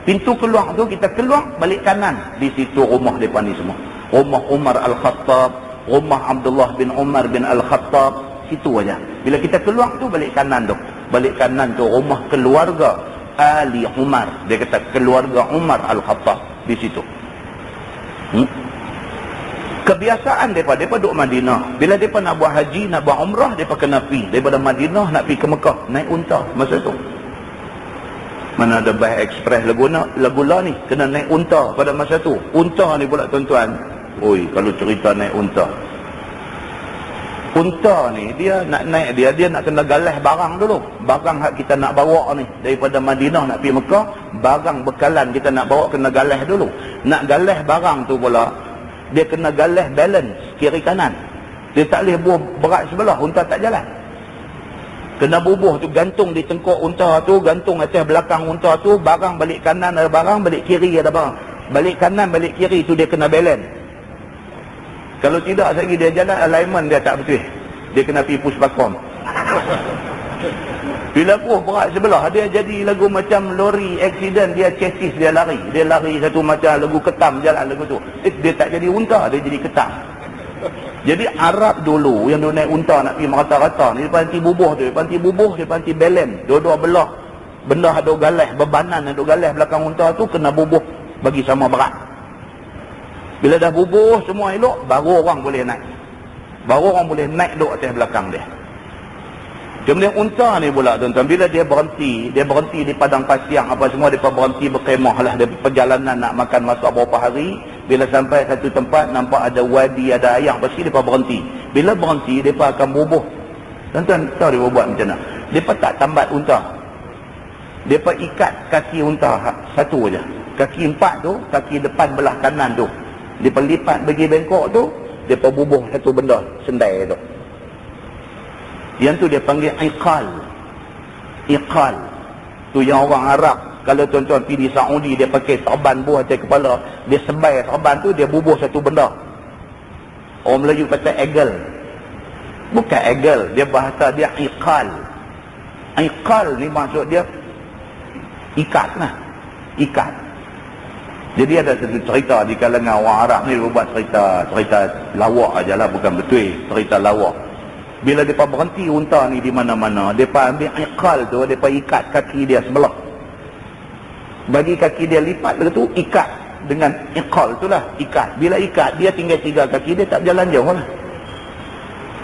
Pintu keluar tu kita keluar balik kanan. Di situ rumah depan ni semua. Rumah Umar Al-Khattab, rumah Abdullah bin Umar bin Al-Khattab, situ aja. Bila kita keluar tu balik kanan tu. Balik kanan tu rumah keluarga Ali Umar. Dia kata keluarga Umar Al-Khattab di situ. Kebiasaan mereka duduk Madinah. Bila mereka nak buat haji, nak buat umrah, mereka kena pergi. Daripada Madinah nak pergi ke Mekah, naik unta masa tu. Mana ada bas ekspres Laguna ni, kena naik unta pada masa tu. Unta ni pula tuan-tuan, oi, kalau cerita naik unta. Unta ni dia nak naik, dia nak kena galah barang dulu. Barang hak kita nak bawa ni daripada Madinah nak pergi Mekah, barang bekalan kita nak bawa kena galah dulu. Nak galah barang tu pula dia kena galah balance kiri kanan. Dia tak boleh buah berat sebelah, unta tak jalan. Kena bubuh tu, gantung di tengkuk unta tu, gantung atas belakang unta tu, barang balik kanan ada barang, balik kiri ada barang. Balik kanan, balik kiri tu dia kena balance. Kalau tidak, lagi dia jalan, alignment dia tak betul. Dia kena pergi puspakom. Bila buah berat sebelah, dia jadi lagu macam lori accident, dia chassis, dia lari. Dia lari satu macam lagu ketam jalan lagu tu. Dia tak jadi unta, dia jadi ketam. Jadi Arab dulu yang dia naik unta nak pergi merata-rata ni, dia panti bubuh tu, dia panti balance. Dua-dua belah benda ada galah, bebanan ada galah belakang unta tu kena bubuh bagi sama berat. Bila dah bubuh semua elok, baru orang boleh naik. Baru orang boleh naik duk atas belakang dia. Kemudian unta ni pula tuan-tuan, bila dia berhenti di padang pasiang apa semua, dia berhenti berkemah lah, dia perjalanan nak makan masak beberapa hari. Bila sampai satu tempat nampak ada wadi, ada air, pasti dia berhenti. Bila berhenti, dia akan bubuh. Tuan-tuan tahu dia buat macam mana? Dia tak tambat unta. Dia ikat kaki unta satu aja. Kaki empat tu, kaki depan belah kanan tu, dia lipat bagi bengkok tu, dia bubuh satu benda sendai tu. Yang tu dia panggil iqal. Iqal tu yang orang Arab, kalau tuan-tuan pergi di Saudi, dia pakai serban buah atas kepala, dia sebai serban tu, dia bubuh satu benda. Orang Melayu kata eagle. Bukan eagle, dia bahasa dia iqal. Iqal ni maksud dia ikat lah, ikat. Jadi ada satu cerita di kalangan orang Arab ni, dia buat cerita lawak aja lah, bukan betul, cerita lawak. Bila mereka berhenti unta ni di mana-mana, mereka ambil iqal tu, mereka ikat kaki dia sebelah. Bagi kaki dia lipat begitu, ikat dengan iqal tu lah, ikat. Bila ikat, dia tinggal 3 kaki, dia tak berjalan jauh lah.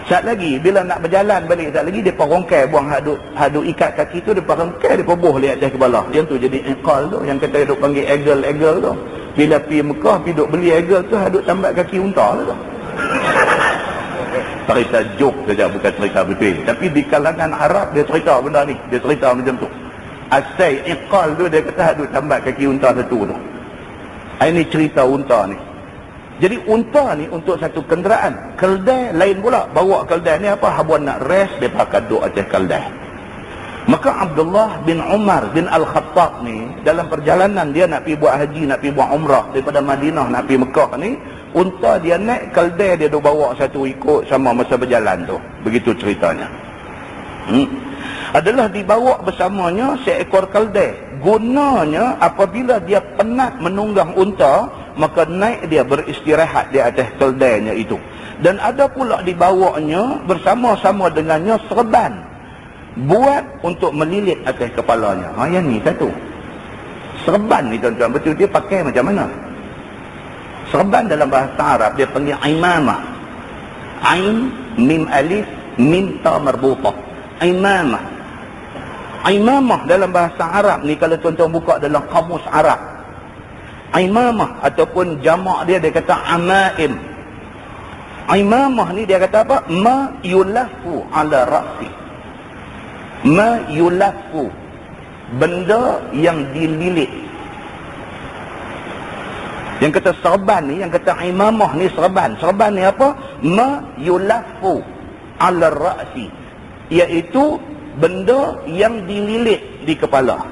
Saat lagi, bila nak berjalan balik, saat lagi, mereka rongkai buang haduk ikat kaki tu, mereka rongkai, mereka buh lihat atas kepala. Yang tu jadi iqal tu, yang kata duk panggil eagle tu. Bila pergi Mekah, pergi duk beli eagle tu, haduk tambat kaki unta tu. Cerita joke saja, bukan cerita betul. Tapi di kalangan Arab dia cerita benda ni, dia cerita macam tu. Asal iqal tu dia kata hadut tambat kaki unta satu tu. Ini cerita unta ni. Jadi unta ni untuk satu kenderaan. Keldai lain pula. Bawa keldai ni apa? Habuan nak rest, dia pakai duduk atas keldai. Maka Abdullah bin Umar bin Al-Khattab ni, dalam perjalanan dia nak pergi buat haji, nak pergi buat umrah daripada Madinah nak pergi Mekah ni, unta dia naik, keldai dia bawa satu ikut sama masa berjalan tu. Begitu ceritanya. Adalah dibawa bersamanya seekor keldai. Gunanya apabila dia penat menunggang unta, maka naik dia beristirahat di atas keldainya itu. Dan ada pula dibawanya bersama-sama dengannya serban, buat untuk melilit atas kepalanya. Yang ni satu. Serban ni tuan-tuan, betul dia pakai macam mana? Serban dalam bahasa Arab dia panggil imamah. Ain, mim alif, mim ta marbutah. Imamah. Imamah dalam bahasa Arab ni, kalau tuan-tuan buka dalam kamus Arab, imamah ataupun jamak dia kata amaim. Imamah ni dia kata apa? Ma yulafu ala ra'si. Ma yulafu, benda yang dililit. Yang kata serban ni, yang kata imamah ni serban. Serban ni apa? Ma yulafu ala ra'si, iaitu benda yang dililit di kepala.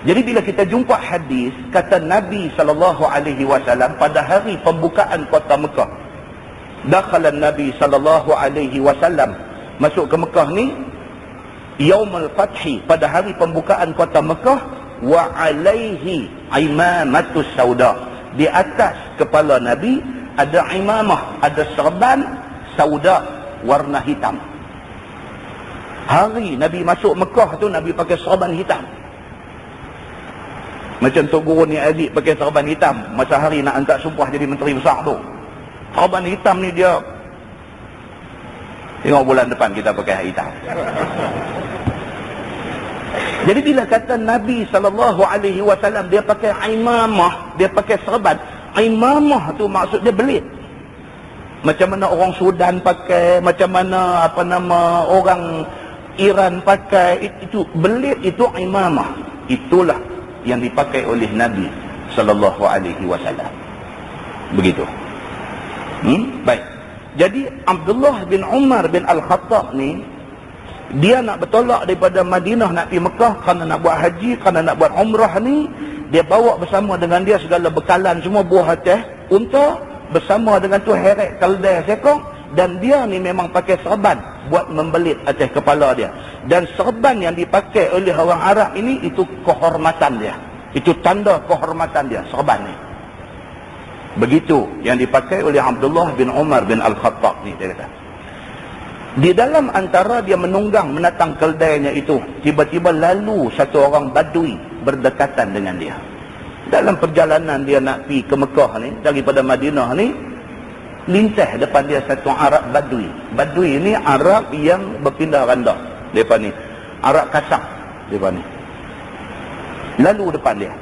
Jadi bila kita jumpa hadis, kata Nabi SAW pada hari pembukaan kota Mekah, dakhala Nabi SAW, masuk ke Mekah ni Yaumul Fathi, pada hari pembukaan kota Mekah, wa alaihi imamatus sauda, di atas kepala Nabi ada imamah, ada serban sauda, warna hitam. Hari Nabi masuk Mekah tu, Nabi pakai serban hitam. Macam Tok Guru ni adik pakai serban hitam masa hari nak angkat sumpah jadi menteri besar tu. Serban hitam ni dia, tengok bulan depan kita pakai hitam. Jadi bila kata Nabi SAW dia pakai imamah, dia pakai serban, imamah tu maksud dia belit. Macam mana orang Sudan pakai, macam mana orang Iran pakai, itu belit, itu imamah. Itulah yang dipakai oleh Nabi SAW. Begitu. Baik. Jadi Abdullah bin Umar bin Al-Khattab ni, dia nak bertolak daripada Madinah nak pergi Mekah kerana nak buat haji, kerana nak buat umrah ni. Dia bawa bersama dengan dia segala bekalan semua, buah atas unta, bersama dengan tu heret keldai sekong. Dan dia ni memang pakai serban buat membelit atas kepala dia. Dan serban yang dipakai oleh orang Arab ini, itu kehormatan dia. Itu tanda kehormatan dia, serban ni. Begitu yang dipakai oleh Abdullah bin Umar bin Al-Khattab ni, dia kata. Di dalam antara dia menunggang menatang keldainya itu, tiba-tiba lalu satu orang Badui berdekatan dengan dia. Dalam perjalanan dia nak pergi ke Mekah ni, daripada Madinah ni, lintah depan dia satu Arab Badui. Badui ni Arab yang berpindah randa. Depan ni Arab kasar depan ni. Lalu depan dia.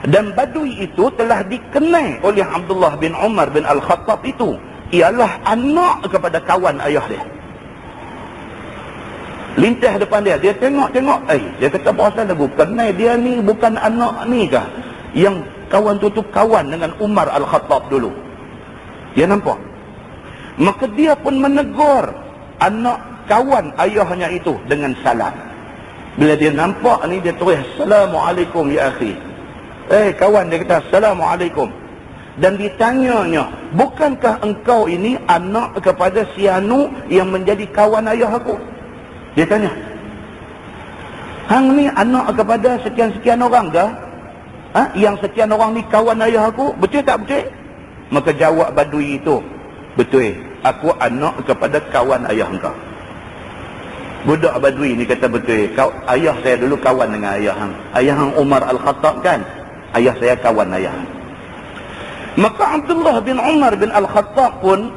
Dan Badui itu telah dikenal oleh Abdullah bin Umar bin Al-Khattab itu, ialah anak kepada kawan ayah dia. Lintah depan dia, dia tengok-tengok, dia kata pasal lagu, kenal dia ni bukan anak ni kah? Yang kawan tu kawan dengan Umar Al-Khattab dulu. Dia nampak. Maka dia pun menegur anak kawan ayahnya itu dengan salam. Bila dia nampak ni, dia tulis, Assalamualaikum ya akhi. Kawan, dia kata, Assalamualaikum. Dan ditanyanya, bukankah engkau ini anak kepada si Anu yang menjadi kawan ayah aku? Dia tanya, hang ni anak kepada sekian-sekian orang kah? Yang sekian orang ni kawan ayah aku? Betul tak betul? Maka jawab Badui itu, betul, aku anak kepada kawan ayah engkau. Budak Badui ni kata, betul, ayah saya dulu kawan dengan ayah hang. Ayah hang Umar Al-Khattab kan? Ayah saya kawan ayah. Maka Abdullah bin Umar bin Al-Khattab pun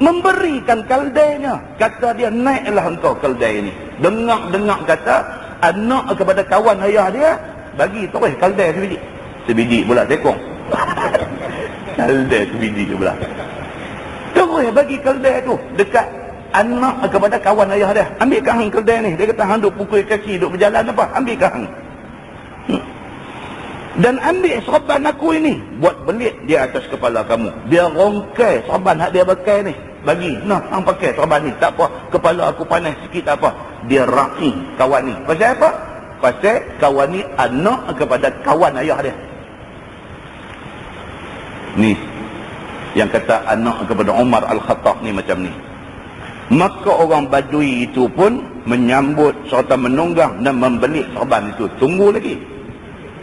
memberikan keldainya. Kata dia, naiklah engkau keldai ni. Dengar kata, anak kepada kawan ayah dia, bagi terus keldai sebiji. Sebiji pula tekong. Keldai sebiji tu pula. Terus bagi keldai tu dekat anak kepada kawan ayah dia. Ambil ke hang keldai ni. Dia kata, hang duk pukul kaki, duk berjalan apa? Ambil ke hang. Dan ambil serban aku ini, buat belit dia atas kepala kamu. Dia rongkai serban hak dia pakai ni. Bagi, nah, hang pakai serban ni. Tak apa, kepala aku panas sikit, tak apa. Dia ra'i kawan ni. Pasal apa? Pasal kawan ni anak kepada kawan ayah dia. Ni yang kata anak kepada Umar Al-Khattab ni macam ni. Maka orang Badui itu pun menyambut serta menunggang dan membelit serban itu. Tunggu lagi.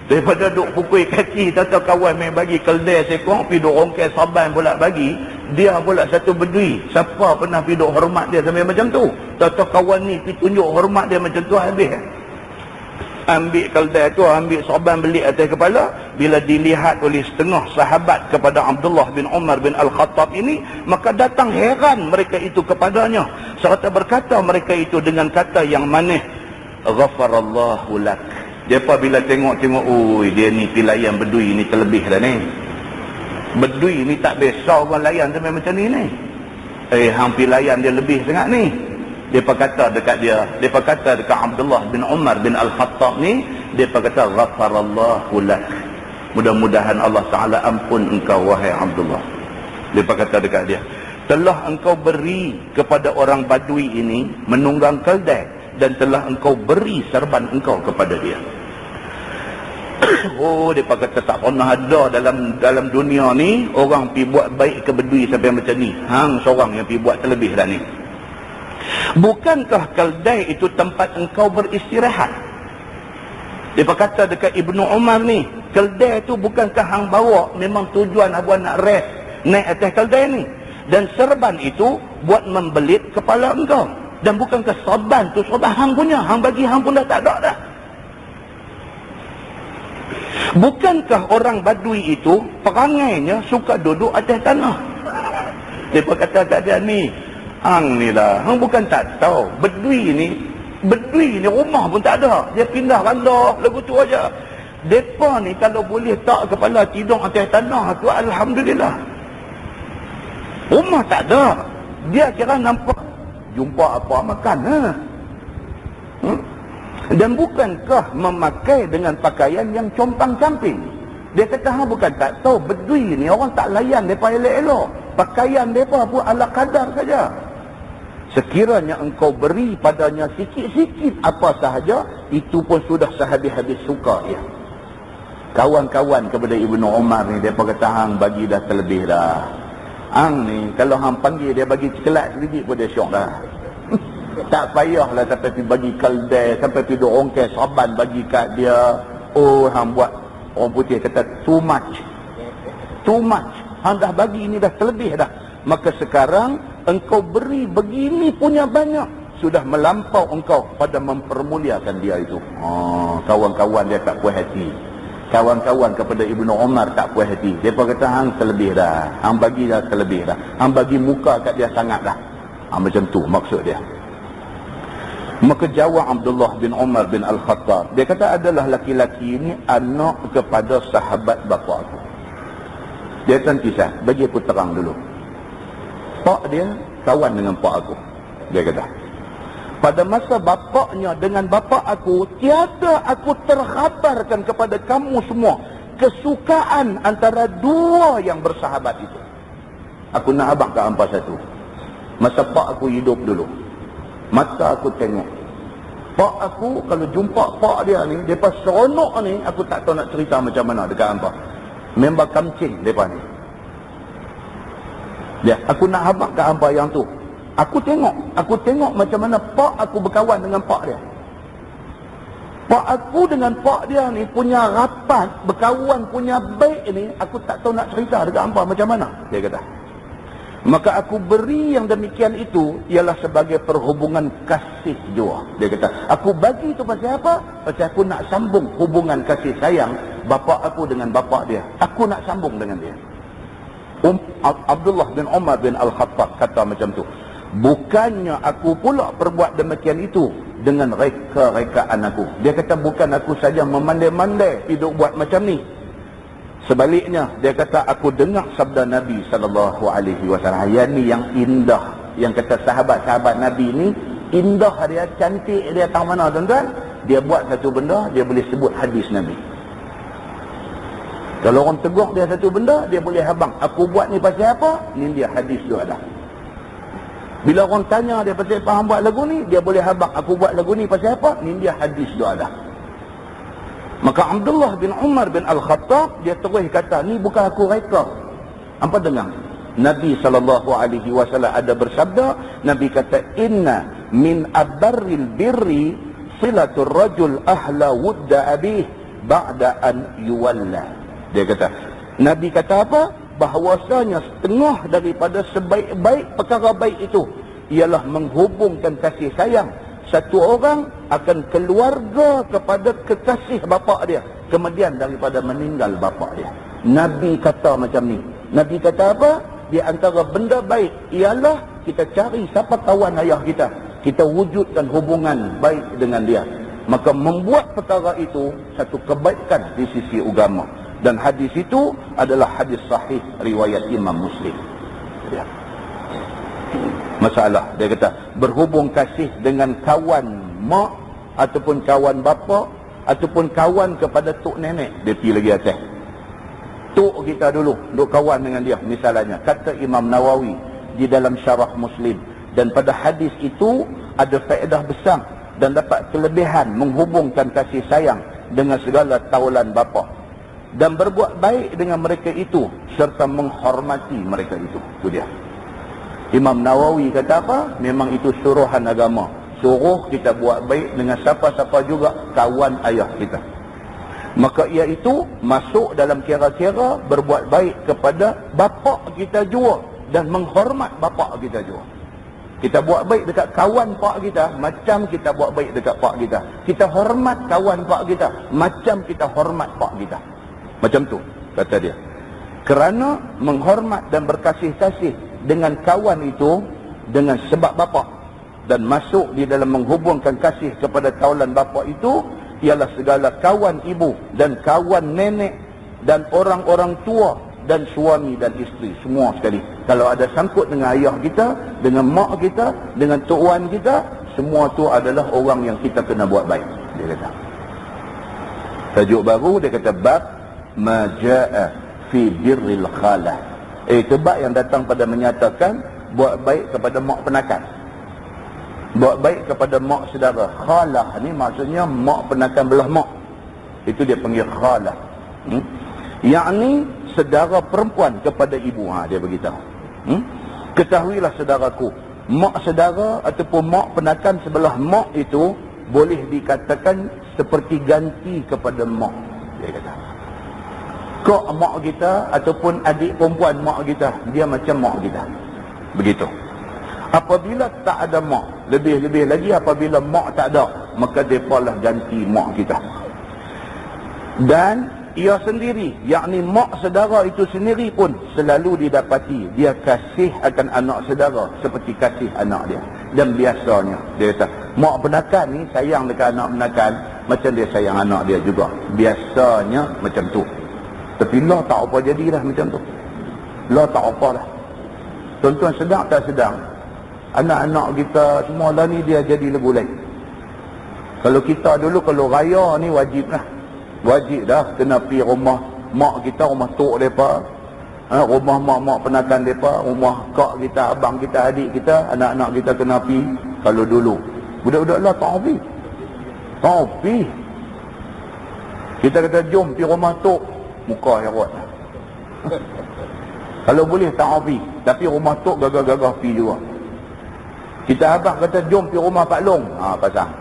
Daripada duk pukul kaki, tata kawan main bagi keldai sekong, pergi duk rongkai saban pula bagi, dia pula satu Badui. Siapa pernah pergi duk hormat dia sampai macam tu? Tata kawan ni pergi tunjuk hormat dia macam tu, habis. Ambil keldai tu, ambil saban belik atas kepala. Bila dilihat oleh setengah sahabat kepada Abdullah bin Umar bin Al-Khattab ini, maka datang heran mereka itu kepadanya. Serta berkata mereka itu dengan kata yang manis, Ghafarallahu lak. Depa bila tengok-tengok, oi, dia ni pilihan Badui ni terlebih dah ni. Badui ni tak biasa orang layan sampai macam ni ni. Hang pilihan dia lebih sangat ni. Depa kata dekat dia, depa kata dekat Abdullah bin Umar bin Al-Khattab ni, depa kata ghafarallahu lak. Mudah-mudahan Allah Taala ampun engkau wahai Abdullah. Depa kata dekat dia, telah engkau beri kepada orang Badui ini menunggang keldai, dan telah engkau beri serban engkau kepada dia. Oh, dia kata tak pernah ada dalam dunia ni orang pi buat baik ke Badui sampai macam ni. Hang seorang yang pi buat terlebih dah ni. Bukankah keldai itu tempat engkau beristirahat? Dia kata dekat Ibnu Umar ni, keldai tu bukankah hang bawa memang tujuan abuan nak rest naik atas keldai ni? Dan serban itu buat membelit kepala engkau. Dan bukankah serban tu serban hang punya, hang bagi hang pun dah tak ada dah. Bukankah orang Badui itu perangainya suka duduk atas tanah? Dia kata tak ada ni, hang ni lah, hang bukan tak tahu, Badui ni rumah pun tak ada, dia pindah randa lagu tu aja. Depa ni kalau boleh tak kepala tidur atas tanah tu alhamdulillah. Rumah tak ada, dia kira nampak jumpa apa makan. Dan bukankah memakai dengan pakaian yang compang-camping? Dia kata, hang bukan tak tahu, Badui ni orang tak layan mereka elok-elok. pakaian mereka pun ala kadar saja. Sekiranya engkau beri padanya sikit-sikit apa sahaja, itu pun sudah sehabis-habis suka dia. Kawan-kawan kepada Ibnu Umar ni, mereka kata, hang bagi dah terlebih dah. Hang ni, kalau hang panggil dia bagi cekelat sedikit pun dia syok dah. Tak payahlah sampai pergi bagi kaldai, sampai pergi dorongkai saban bagi kat dia. Oh, hang buat, orang putih kata too much. Too much. Hang dah bagi ini dah terlebih dah. Maka sekarang engkau beri begini punya banyak, sudah melampau engkau pada mempermuliakan dia itu. Kawan-kawan dia tak puas hati. Kawan-kawan kepada Ibnu Umar tak puas hati. Dia kata, hang terlebih dah. Hang bagi dah terlebih dah. Hang bagi muka kat dia sangat dah. Macam tu maksud dia. Maka jawab Abdullah bin Umar bin Al-Khattab. Dia kata, adalah laki-laki ini anak kepada sahabat bapa aku. Dia kata, kisah, bagi aku terang dulu. Pak dia kawan dengan pak aku. Dia kata, pada masa bapaknya dengan bapa aku, tiada aku terkhabarkan kepada kamu semua kesukaan antara dua yang bersahabat itu. Aku nak abang ke hampa satu. Masa pak aku hidup dulu, mata aku tengok pak aku, kalau jumpa pak dia ni, depa seronok ni, aku tak tahu nak cerita macam mana dekat hampa. Member kamcing depa ni. Dia, aku nak habaq kat hampa yang tu. Aku tengok macam mana pak aku berkawan dengan pak dia. Pak aku dengan pak dia ni punya rapat, berkawan punya baik ni, aku tak tahu nak cerita dekat hampa macam mana. Dia kata. Maka aku beri yang demikian itu ialah sebagai perhubungan kasih jua. Dia kata, aku bagi itu pasal apa? Pasal aku nak sambung hubungan kasih sayang bapa aku dengan bapa dia. Aku nak sambung dengan dia. Abdullah bin Umar bin Al-Khattab kata macam tu. Bukannya aku pula perbuat demikian itu dengan reka-rekaan aku. Dia kata, bukan aku saja memandai-mandai hidup buat macam ni. Sebaliknya, dia kata, aku dengar sabda Nabi SAW. Yang ni yang indah. Yang kata sahabat-sahabat Nabi ni indah dia, cantik dia, tahu mana tuan-tuan? Dia buat satu benda, dia boleh sebut hadis Nabi. Kalau orang tegur dia satu benda, dia boleh habang, aku buat ni pasal apa? Ni dia hadis dia ada. Bila orang tanya dia pasal apa hang buat lagu ni, dia boleh habang, aku buat lagu ni pasal apa? Ni dia hadis dia ada. Maka Abdullah bin Umar bin Al-Khattab, dia terus kata, ni bukan aku reka. Apa dengar? Nabi SAW ada bersabda, Nabi kata, inna min abarril birri silatul rajul ahla wudda abih ba'da an yuwalla. Dia kata, Nabi kata apa? Bahawasanya setengah daripada sebaik-baik perkara baik itu ialah menghubungkan kasih sayang satu orang akan keluarga kepada kekasih bapa dia kemudian daripada meninggal bapa dia. Nabi kata macam ni. Nabi kata apa? Di antara benda baik ialah kita cari siapa kawan ayah kita, kita wujudkan hubungan baik dengan dia. Maka membuat perkara itu satu kebaikan di sisi agama. Dan hadis itu adalah hadis sahih riwayat Imam Muslim. Ya. Masalah, dia kata, berhubung kasih dengan kawan mak ataupun kawan bapa ataupun kawan kepada tok nenek. Dia pergi lagi atas. Tok kita dulu, duk kawan dengan dia. Misalnya, kata Imam Nawawi di dalam syarah Muslim. Dan pada hadis itu ada faedah besar dan dapat kelebihan menghubungkan kasih sayang dengan segala taulan bapa. Dan berbuat baik dengan mereka itu serta menghormati mereka itu. Itu dia. Imam Nawawi kata apa? Memang itu suruhan agama. Suruh kita buat baik dengan siapa-siapa juga kawan ayah kita. Maka iaitu masuk dalam kira-kira berbuat baik kepada bapa kita juga dan menghormat bapa kita juga. Kita buat baik dekat kawan pak kita macam kita buat baik dekat pak kita. Kita hormat kawan pak kita macam kita hormat pak kita. Macam tu kata dia. Kerana menghormat dan berkasih-kasih dengan kawan itu dengan sebab bapa dan masuk di dalam menghubungkan kasih kepada taulan bapa itu ialah segala kawan ibu dan kawan nenek dan orang-orang tua dan suami dan isteri semua sekali. Kalau ada sangkut dengan ayah kita, dengan mak kita, dengan tok wan kita, semua tu adalah orang yang kita kena buat baik. Dia kata. Tajuk baru dia kata bab ma jaa fi birril khalah. Itibat yang datang pada menyatakan buat baik kepada mak penakan. Buat baik kepada mak saudara. Khalah ni maksudnya mak penakan belah mak. Itu dia panggil khalah. Yang ni saudara perempuan kepada ibu. Dia beritahu. Ketahuilah saudaraku, mak saudara ataupun mak penakan sebelah mak itu boleh dikatakan seperti ganti kepada mak. Dia kata. Kok mak kita ataupun adik perempuan mak kita, dia macam mak kita. Begitu. Apabila tak ada mak, lebih-lebih lagi apabila mak tak ada, maka mereka lah ganti mak kita. Dan ia sendiri, yakni mak saudara itu sendiri pun selalu didapati dia kasih akan anak saudara seperti kasih anak dia. Dan biasanya dia kata, mak penakan ni sayang dekat anak penakan macam dia sayang anak dia juga. Biasanya macam tu. Tapi lah tak apa jadilah macam tu. Lah tak apa lah. Tuan-tuan sedang tak sedang, anak-anak kita semua lah ni dia jadi lagu lain. Kalau kita dulu kalau raya ni wajib lah. Wajib dah kena pergi rumah mak kita, rumah tok mereka, rumah mak-mak penakan mereka, rumah kak kita, abang kita, adik kita, anak-anak kita kena pergi. Kalau dulu budak-budak lah tak pergi. Tak pergi. Kita kata jom pergi rumah tok, muka herat. Kalau boleh tak pergi, tapi rumah tok gagah-gagah pergi juga. Kita abang kata jom pergi rumah Pak Long, pasang.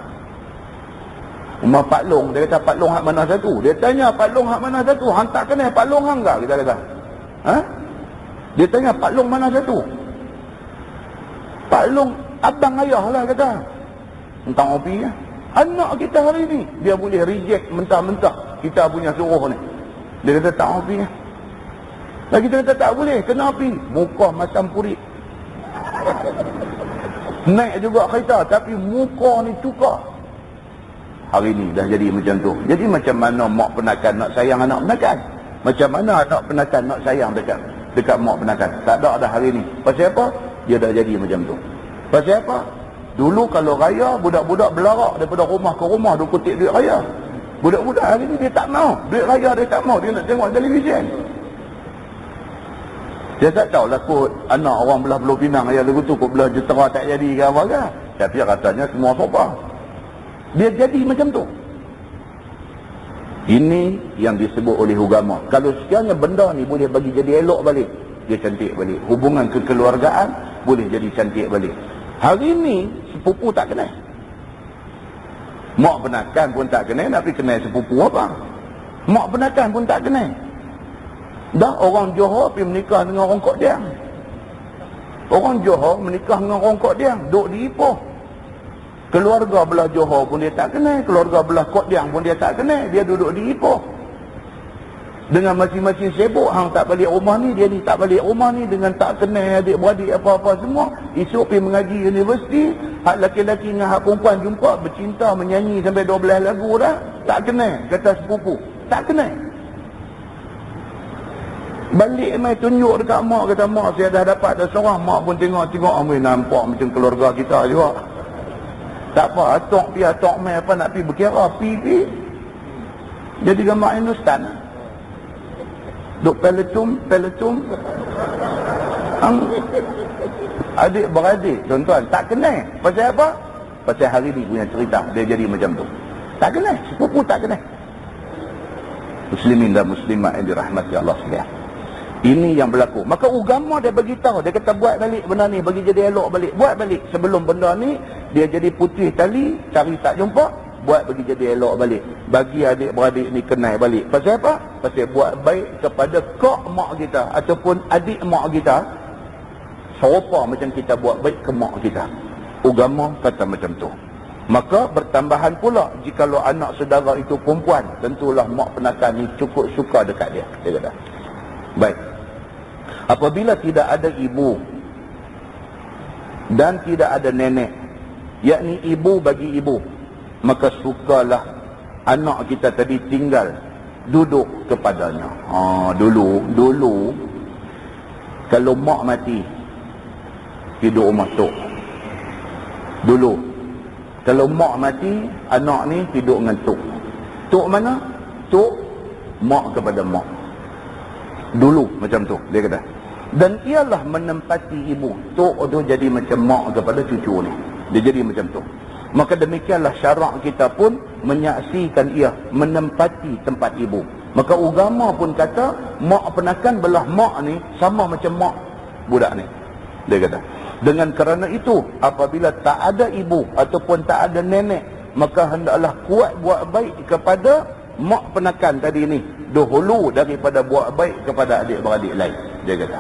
Rumah Pak Long, dia kata Pak Long hak mana satu? Dia tanya Pak Long hak mana satu? Hang tak kenal Pak Long hang tak? Kita kata. Dia tanya Pak Long mana satu? Pak Long abang ayah lah kata. Entah apa ya. Anak kita hari ni dia boleh reject mentah-mentah kita punya suruh ni. Dia kata tak apa ya. Lagi kita kata tak boleh, kena api. Muka macam purit. Naik juga kereta tapi muka ni tukar. Hari ni dah jadi macam tu. Jadi macam mana mak penakan nak sayang anak penakan? Macam mana anak penakan nak sayang dekat mak penakan? Tak ada dah hari ni. Pasal apa? Dia dah jadi macam tu. Pasal apa? Dulu kalau raya, budak-budak belarak daripada rumah ke rumah dia kutip duit raya. Budak-budak hari ni dia tak mau. Duit raya dia tak mau. Dia nak tengok televisyen. Dia tak tahulah kot anak orang belah Pulau Pinang ayah lagu tu kot belah Jentera tak jadi ke apa ke. Tapi katanya semua sopa. Dia jadi macam tu. Ini yang disebut oleh agama. Kalau sekiranya benda ni boleh bagi jadi elok balik, dia cantik balik. Hubungan kekeluargaan boleh jadi cantik balik. Hari ni sepupu tak kenal. Mak penakan pun tak kenal, tapi kenal sepupu apa? Mak penakan pun tak kenal. Dah orang Johor pergi menikah dengan orang Kok Diang. Orang Johor menikah dengan orang Kok Diang, duduk di Ipoh. Keluarga belah Johor pun dia tak kenal, keluarga belah Kok Diang pun dia tak kenal, dia duduk di Ipoh. Dengan masing-masing sibuk, hang tak balik rumah ni, dia ni tak balik rumah ni, dengan tak kenal adik-beradik apa-apa semua. Esok pergi mengaji universiti, hak laki-laki dengan hak perempuan jumpa, bercinta, menyanyi sampai 12 lagu dah, tak kenal, kata sepupu, tak kenal. Balik mai tunjuk dekat mak, kata mak saya dah dapat dah seorang. Mak pun tengok-tengok, nampak macam keluarga kita juga. Tak apa, atok mai apa nak pergi berkira, pergi. Jadi gambar Hindustan. Duk peletum. Adik-beradik, tuan-tuan, tak kenal. Pasal apa? Pasal hari ni punya cerita, dia jadi macam tu. Tak kenal, sepupu tak kenal. Muslimin dan muslimat yang dirahmati Allah sekalian. Ini yang berlaku. Maka agama dia beritahu, dia kata buat balik benda ni, bagi jadi elok balik. Buat balik sebelum benda ni dia jadi putih tali, cari tak jumpa, buat bagi jadi elok balik. Bagi adik-beradik ni kenal balik. Pasal apa? Pasal buat baik kepada kak mak kita ataupun adik mak kita, serupa macam kita buat baik ke mak kita. Agama kata macam tu. Maka bertambahan pula, jikalau anak saudara itu perempuan, tentulah mak penakan ni cukup suka dekat dia. Dia kata. Baik. Apabila tidak ada ibu dan tidak ada nenek, yakni ibu bagi ibu, maka sukalah anak kita tadi tinggal duduk kepadanya. Dulu kalau mak mati hidup rumah tok. Dulu kalau mak mati, anak ni hidup dengan tok. Tok mana? Tok mak kepada mak. Dulu macam tu dia kata. Dan ialah menempati ibu. Tok tu jadi macam mak kepada cucu ni. Dia jadi macam tu. Maka demikianlah syarak kita pun menyaksikan ia menempati tempat ibu. Maka agama pun kata mak penakan belah mak ni sama macam mak budak ni. Dia kata. Dengan kerana itu apabila tak ada ibu ataupun tak ada nenek, maka hendaklah kuat buat baik kepada mak penakan tadi ni dahulu daripada buat baik kepada adik-beradik lain. Dia kata.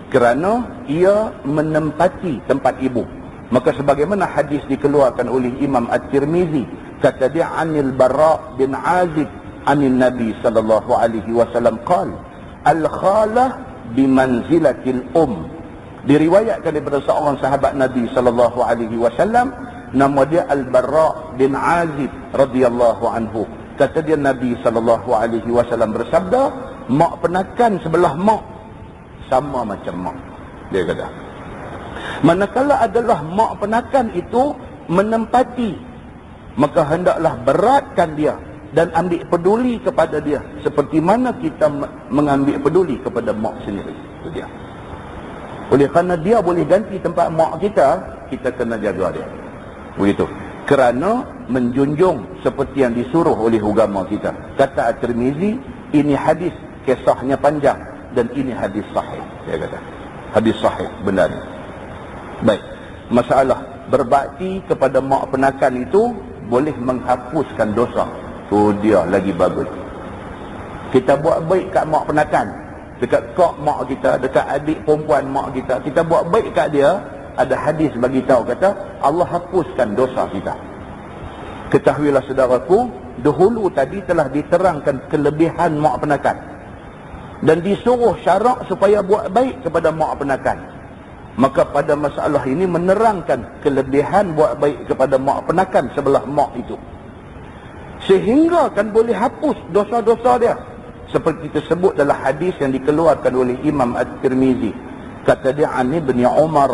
Kerana ia menempati tempat ibu. Maka sebagaimana hadis dikeluarkan oleh Imam At-Tirmizi, kata dia Anil Bara' bin Azib Anin Nabi sallallahu alaihi wasallam qala al-khalah bimanzilatil Diriwayatkan daripada seorang sahabat Nabi sallallahu alaihi wasallam, nama dia Al-Bara' bin Azib radhiyallahu anhu. Kata dia Nabi sallallahu alaihi wasallam bersabda, mak penakan sebelah mak sama macam mak. Dia kata. Manakala adalah mak penakan itu menempati, maka hendaklah beratkan dia dan ambil peduli kepada dia seperti mana kita mengambil peduli kepada mak sendiri. Itu dia. Oleh kerana dia boleh ganti tempat mak kita, kita kena jaga dia. Begitu. Kerana menjunjung seperti yang disuruh oleh agama kita. Kata At-Tirmizi, ini hadis kisahnya panjang dan ini hadis sahih. Dia kata. Hadis sahih benar. Baik. Masalah berbakti kepada mak penakan itu boleh menghapuskan dosa. Tu dia lagi bagus. Kita buat baik kat mak penakan, dekat kak mak kita, dekat adik perempuan mak kita, kita buat baik kat dia, ada hadis bagi tahu kata Allah hapuskan dosa kita. Ketahuilah saudaraku, dahulu tadi telah diterangkan kelebihan mak penakan dan disuruh syarak supaya buat baik kepada mak penakan. Maka pada masalah ini menerangkan kelebihan buat baik kepada mak penakan sebelah mak itu, sehingga kan boleh hapus dosa-dosa dia. Seperti tersebut dalam hadis yang dikeluarkan oleh Imam At-Tirmizi. Kata dia an Ibn Umar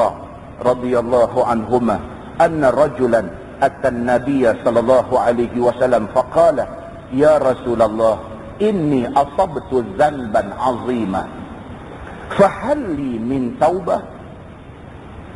radhiyallahu anhuma anna rajulan atan Nabiy sallallahu alaihi wasallam faqala ya Rasulullah inni asabtu dhanban 'azima fahal li min taubah.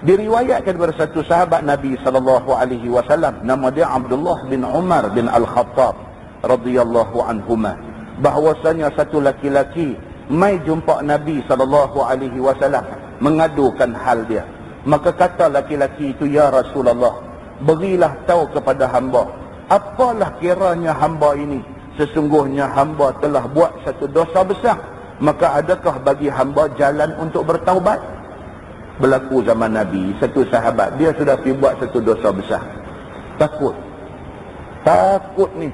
Diriwayatkan daripada satu sahabat Nabi sallallahu alaihi wasallam, nama dia Abdullah bin Umar bin Al-Khattab radhiyallahu anhuma, bahwasanya satu laki-laki mai jumpa Nabi sallallahu alaihi wasallam mengadukan hal dia. Maka kata laki-laki itu, ya Rasulullah, berilah tahu kepada hamba, apalah kiranya hamba ini, sesungguhnya hamba telah buat satu dosa besar, maka adakah bagi hamba jalan untuk bertaubat? Berlaku zaman Nabi, satu sahabat dia sudah pergi buat satu dosa besar, takut ni.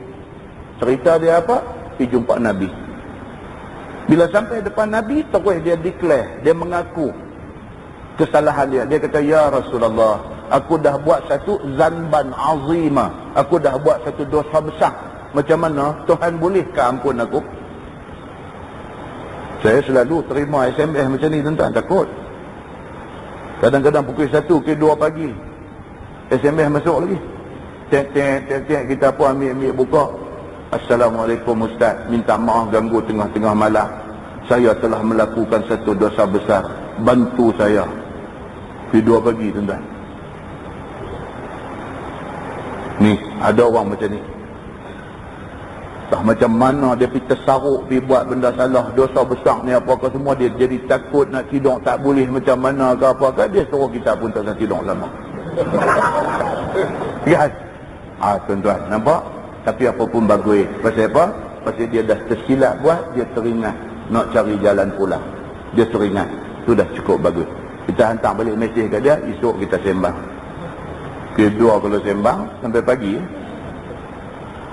Cerita dia apa? Pergi jumpa Nabi. Bila sampai depan Nabi, terus dia declare, dia mengaku kesalahan dia. Dia kata, ya Rasulullah, aku dah buat satu zanban azima, aku dah buat satu dosa besar. Macam mana? Tuhan bolehkah ampun aku? Saya selalu terima SMS macam ni tuan-tuan, takut. Kadang-kadang pukul 1 ke 2 pagi SMS masuk lagi. Tiap-tiap kita pun ambil buka. Assalamualaikum Ustaz, minta maaf ganggu tengah-tengah malam. Saya telah melakukan satu dosa besar, bantu saya. Di 2 pagi tuan-tuan. Ni ada orang macam ni. Tak macam mana dia pergi tersaruk, pergi buat benda salah, dosa besar ni apa-apa semua, dia jadi takut nak tidur tak boleh macam mana ke apa-apa, dia suruh kita pun tak tidur lama. Kan? Tuan-tuan, nampak? Tapi apa pun bagus. Pasal apa? Pasal dia dah tersilap buat, dia teringat nak cari jalan pulang. Dia teringat. Itu dah cukup bagus. Kita hantar balik mesej ke dia, esok kita sembang. Kedua kalau sembang sampai pagi.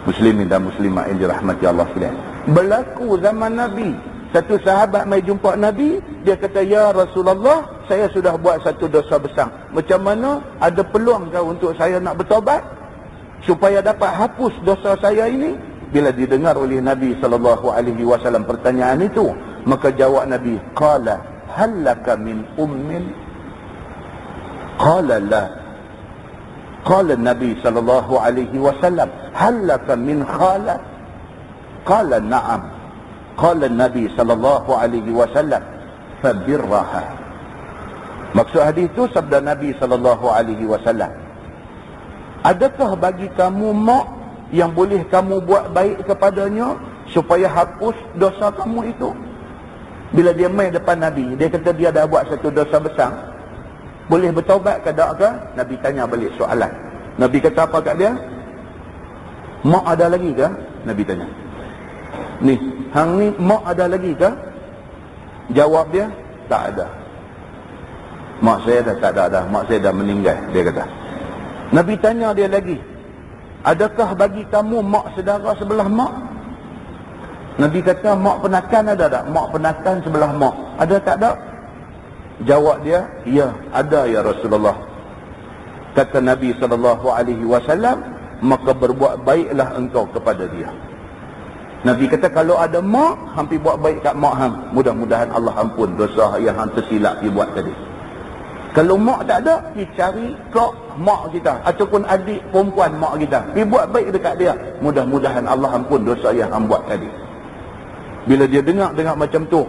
Muslimin dan muslimat yang dirahmati Allah sekalian. Berlaku zaman Nabi. Satu sahabat mai jumpa Nabi, dia kata, ya Rasulullah, saya sudah buat satu dosa besar. Macam mana? Ada peluang kah untuk saya nak bertaubat supaya dapat hapus dosa saya ini? Bila didengar oleh Nabi SAW pertanyaan itu, maka jawab Nabi, qala hal laka min ummin? Qala la. Qala Nabi SAW, hal laka min khalat? Qala na'am. Qala Nabi SAW, fabirraha. Maksud hadis itu sabda Nabi SAW, adakah bagi kamu mak yang boleh kamu buat baik kepadanya supaya hapus dosa kamu itu? Bila dia main depan Nabi, dia kata dia dah buat satu dosa besar, boleh bertaubat ke tak ke? Nabi tanya balik soalan. Nabi kata apa kat dia? Mak ada lagi ke? Nabi tanya. Ni, hang ni mak ada lagi ke? Jawab dia, tak ada. Mak saya dah tak ada dah, mak saya dah meninggal, dia kata. Nabi tanya dia lagi, adakah bagi kamu mak saudara sebelah mak? Nabi kata, mak penakan ada tak? Mak penakan sebelah mak ada tak ada? Jawab dia, ya, ada ya Rasulullah. Kata Nabi SAW, maka berbuat baiklah engkau kepada dia. Nabi kata, kalau ada mak, hampir buat baik kat mak hang, mudah-mudahan Allah ampun dosa yang hang tersilap dia buat tadi. Kalau mak tak ada, pergi cari kok mak kita ataupun adik perempuan mak kita, pergi buat baik dekat dia, mudah-mudahan Allah ampun dosa yang hang buat tadi. Bila dia dengar macam tu,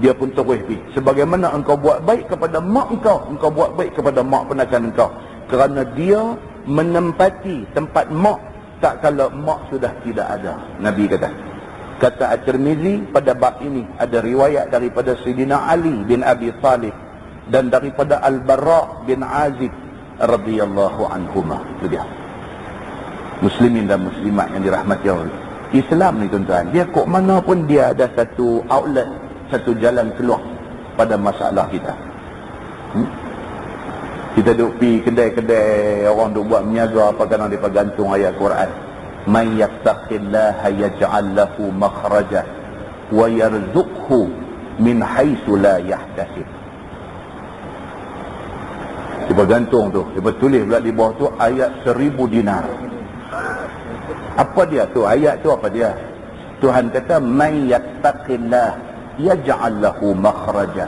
dia pun terus pergi. Sebagaimana engkau buat baik kepada mak engkau buat baik kepada mak penakan engkau. Kerana dia menempati tempat mak tak kala mak sudah tidak ada. Nabi kata. Kata At-Tirmizi, pada bab ini ada riwayat daripada Sayyidina Ali bin Abi Talib dan daripada Al-Bara bin Azib radhiyallahu anhuma. Itu dia. Muslimin dan muslimat yang dirahmati Allah. Islam ni tuan-tuan, dia kok mana pun dia ada satu outlet, satu jalan keluar pada masalah kita. Kita duduk pergi kedai-kedai, orang duduk buat meniaga, apa kadang dia gantung ayat Quran. Man yattaqillaha yaj'al lahu makhraja wa yarzuqhu min haitsu la yahtasib. Dia gantung tu, dia tulis pula di bawah tu ayat 1000 dinar. Apa dia tu? Ayat tu apa dia? Tuhan kata, man yattaqillah yaj'al lahu makhraja.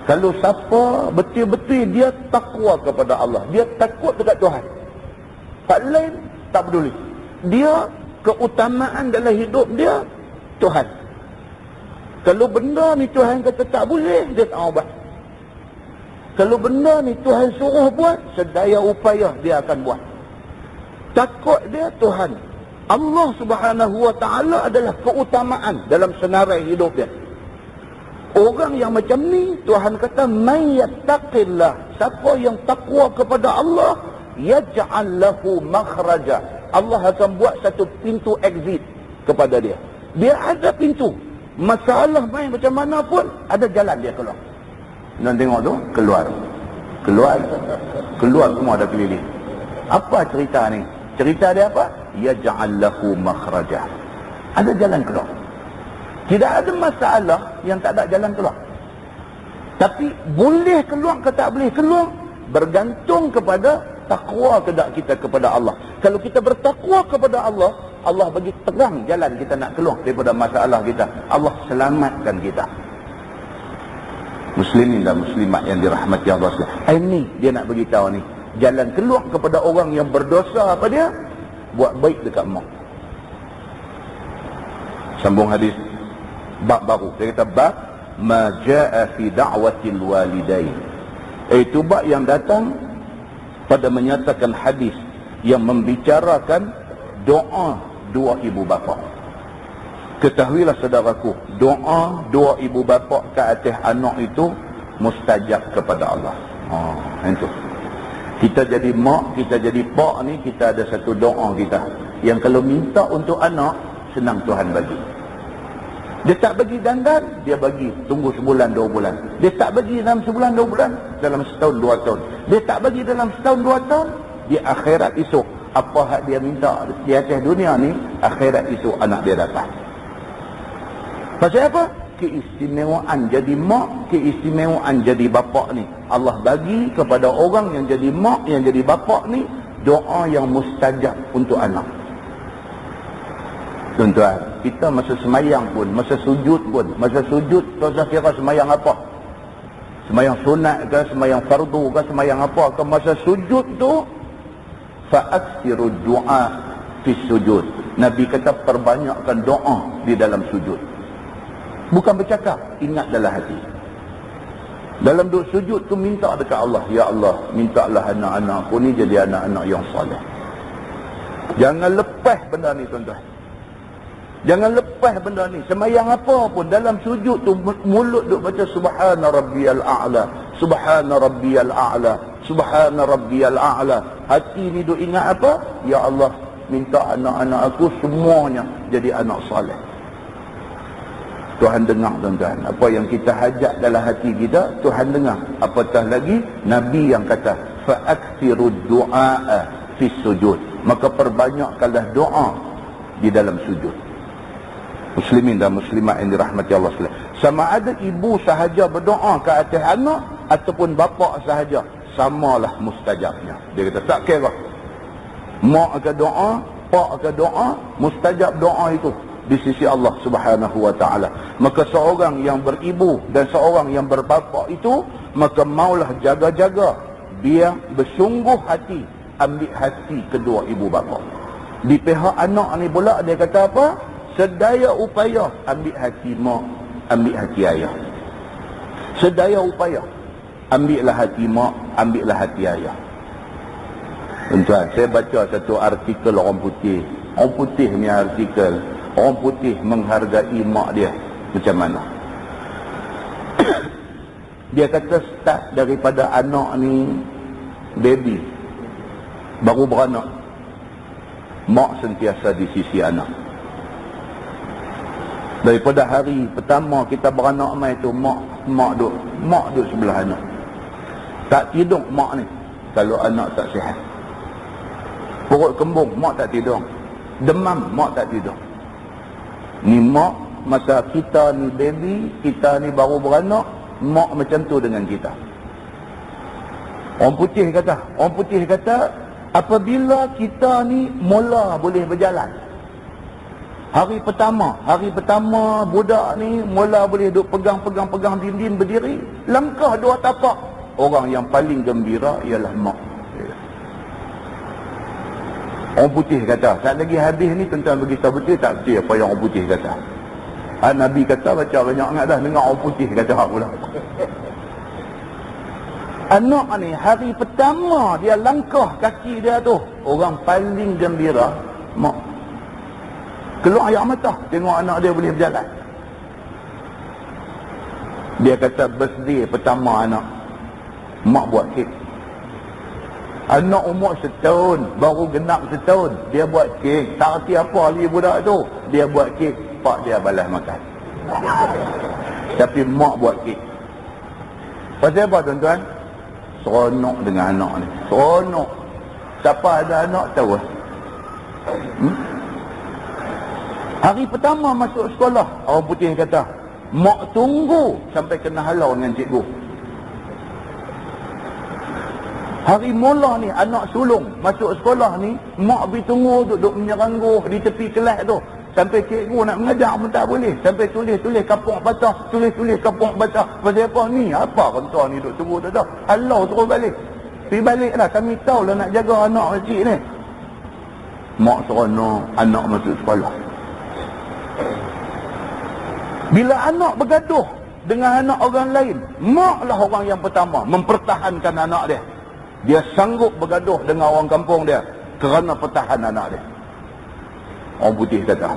Kalau siapa betul-betul dia takwa kepada Allah, dia takut dekat Tuhan, hak lain tak peduli. Dia keutamaan dalam hidup dia Tuhan. Kalau benda ni Tuhan kata tak boleh, dia tak ubah. Kalau benda ni Tuhan suruh buat, sedaya upaya dia akan buat. Takut dia Tuhan. Allah Subhanahu wa ta'ala adalah keutamaan dalam senarai hidup dia. Orang yang macam ni, Tuhan kata, man yattaqillah, siapa yang takwa kepada Allah, yaj'al lahu makhraja, Allah akan buat satu pintu exit kepada dia. Dia ada pintu. Masalah main macam mana pun, ada jalan dia keluar. Dan tengok tu, keluar semua ada keliling. Apa cerita ni? Cerita dia apa? Yaj'al lahu makhraja. Ada jalan keluar. Tidak ada masalah yang tak ada jalan keluar. Tapi boleh keluar ke tak boleh keluar, bergantung kepada takwa ke tak kita kepada Allah. Kalau kita bertakwa kepada Allah, Allah bagi terang jalan kita nak keluar daripada masalah kita. Allah selamatkan kita. Muslimin dan muslimat yang dirahmati Allah SWT. Ini dia nak beritahu ni. Jalan keluar kepada orang yang berdosa apa dia? Buat baik dekat mak. Sambung hadis. Bab baru. Dia kata bab ma jaa fi da'watil walidain. Itu bab yang datang pada menyatakan hadis yang membicarakan doa dua ibu bapa. Ketahuilah saudaraku, doa dua ibu bapa ke atas anak itu mustajab kepada Allah. Itu. Kita jadi mak, kita jadi pak ni, kita ada satu doa kita yang kalau minta untuk anak, senang Tuhan bagi. Dia tak bagi dandan, dia bagi tunggu sebulan 2 bulan. Dia tak bagi dalam sebulan 2 bulan, dalam setahun 2 tahun. Dia tak bagi dalam setahun 2 tahun, di akhirat esok apa hak dia minta di atas dunia ni, akhirat esok anak dia dapat. Pasal apa? Keistimewaan jadi mak, keistimewaan jadi bapa ni Allah bagi kepada orang yang jadi mak, yang jadi bapa ni, doa yang mustajab untuk anak. Tuan-tuan, kita masa semayang pun, masa sujud pun, masa sujud tuan-tuan kira semayang apa? Semayang sunat ke, semayang fardu ke, semayang apa ke, masa sujud tu fa'aksiru du'a fi sujud. Nabi kata perbanyakkan doa di dalam sujud. Bukan bercakap, ingat dalam hati. Dalam duk sujud tu minta dekat Allah, ya Allah, mintalah anak-anak aku ni jadi anak-anak yang soleh. Jangan lepas benda ni tuan-tuan. Jangan lepas benda ni. Semayang apa pun dalam sujud tu mulut duk baca subhana rabbiyal a'la, subhana rabbiyal a'la, subhana rabbiyal a'la. Hati ni duk ingat apa? Ya Allah, minta anak-anak aku semuanya jadi anak soleh. Tuhan dengar tuan-tuan. Apa yang kita hajat dalam hati kita, Tuhan dengar. Apatah lagi Nabi yang kata fa'akthirud du'a fi sujud. Maka perbanyakkanlah doa di dalam sujud. Muslimin dan muslimat yang dirahmati Allah sekalian. Sama ada ibu sahaja berdoa ke atas anak ataupun bapa sahaja, samalah mustajabnya. Dia kata tak kira mak ke doa, pak ke doa, mustajab doa itu di sisi Allah Subhanahu wa taala. Maka seorang yang beribu dan seorang yang berbapa itu, maka maulah jaga-jaga biar bersungguh hati ambil hati kedua ibu bapa. Di pihak anak ni pula dia kata apa? Sedaya upaya ambil hati mak, ambil hati ayah. Sedaya upaya ambillah hati mak, ambillah hati ayah. Tuan-tuan, saya baca satu artikel orang putih. Orang putih ni artikel, orang putih menghargai mak dia macam mana. Dia kata start daripada anak ni baby, baru beranak, mak sentiasa di sisi anak. Daripada hari pertama kita beranak mai tu, mak duk sebelah anak. Tak tidur mak ni kalau anak tak sihat. Perut kembung, mak tak tidur. Demam, mak tak tidur. Ni mak, masa kita ni baby, kita ni baru beranak, mak macam tu dengan kita. Orang putih kata apabila kita ni mula boleh berjalan, hari pertama budak ni mula boleh duk pegang dinding berdiri, langkah dua tapak, orang yang paling gembira ialah mak. Orang putih kata, saat lagi habis ni tuan-tuan beritahu betul tak betul apa yang orang putih kata. Nabi kata baca banyak sangat dah, dengar orang putih kata pula. Anak ni hari pertama dia langkah kaki dia tu, orang paling gembira mak. Keluar air mata tengok anak dia boleh berjalan. Dia kata birthday pertama anak, mak buat kek. Anak umur setahun, baru genap setahun, dia buat kek. Tak erti apa lagi budak tu, dia buat kek, pak dia balas makan. Tapi mak buat kek. Pasal apa tuan-tuan? Seronok dengan anak ni, seronok. Siapa ada anak tahu. Hari pertama masuk sekolah, orang putih kata mak tunggu sampai kena halau dengan cikgu. Hari mula ni anak sulung masuk sekolah ni, mak pergi tunggu duduk menyerangguh di tepi kelas tu sampai cikgu nak mengajar pun tak boleh, sampai tulis kapuk baca, tulis kapuk baca. Pasal apa ni? Apa rentua ni duduk tunggu tak tahu, halau terus balik. Pergi balik lah, kami tahu lah nak jaga anak kecil ni. Mak seronok anak masuk sekolah. Bila anak bergaduh dengan anak orang lain, maklah orang yang pertama mempertahankan anak dia. Dia sanggup bergaduh dengan orang kampung dia kerana pertahan anak dia. Orang putih kata,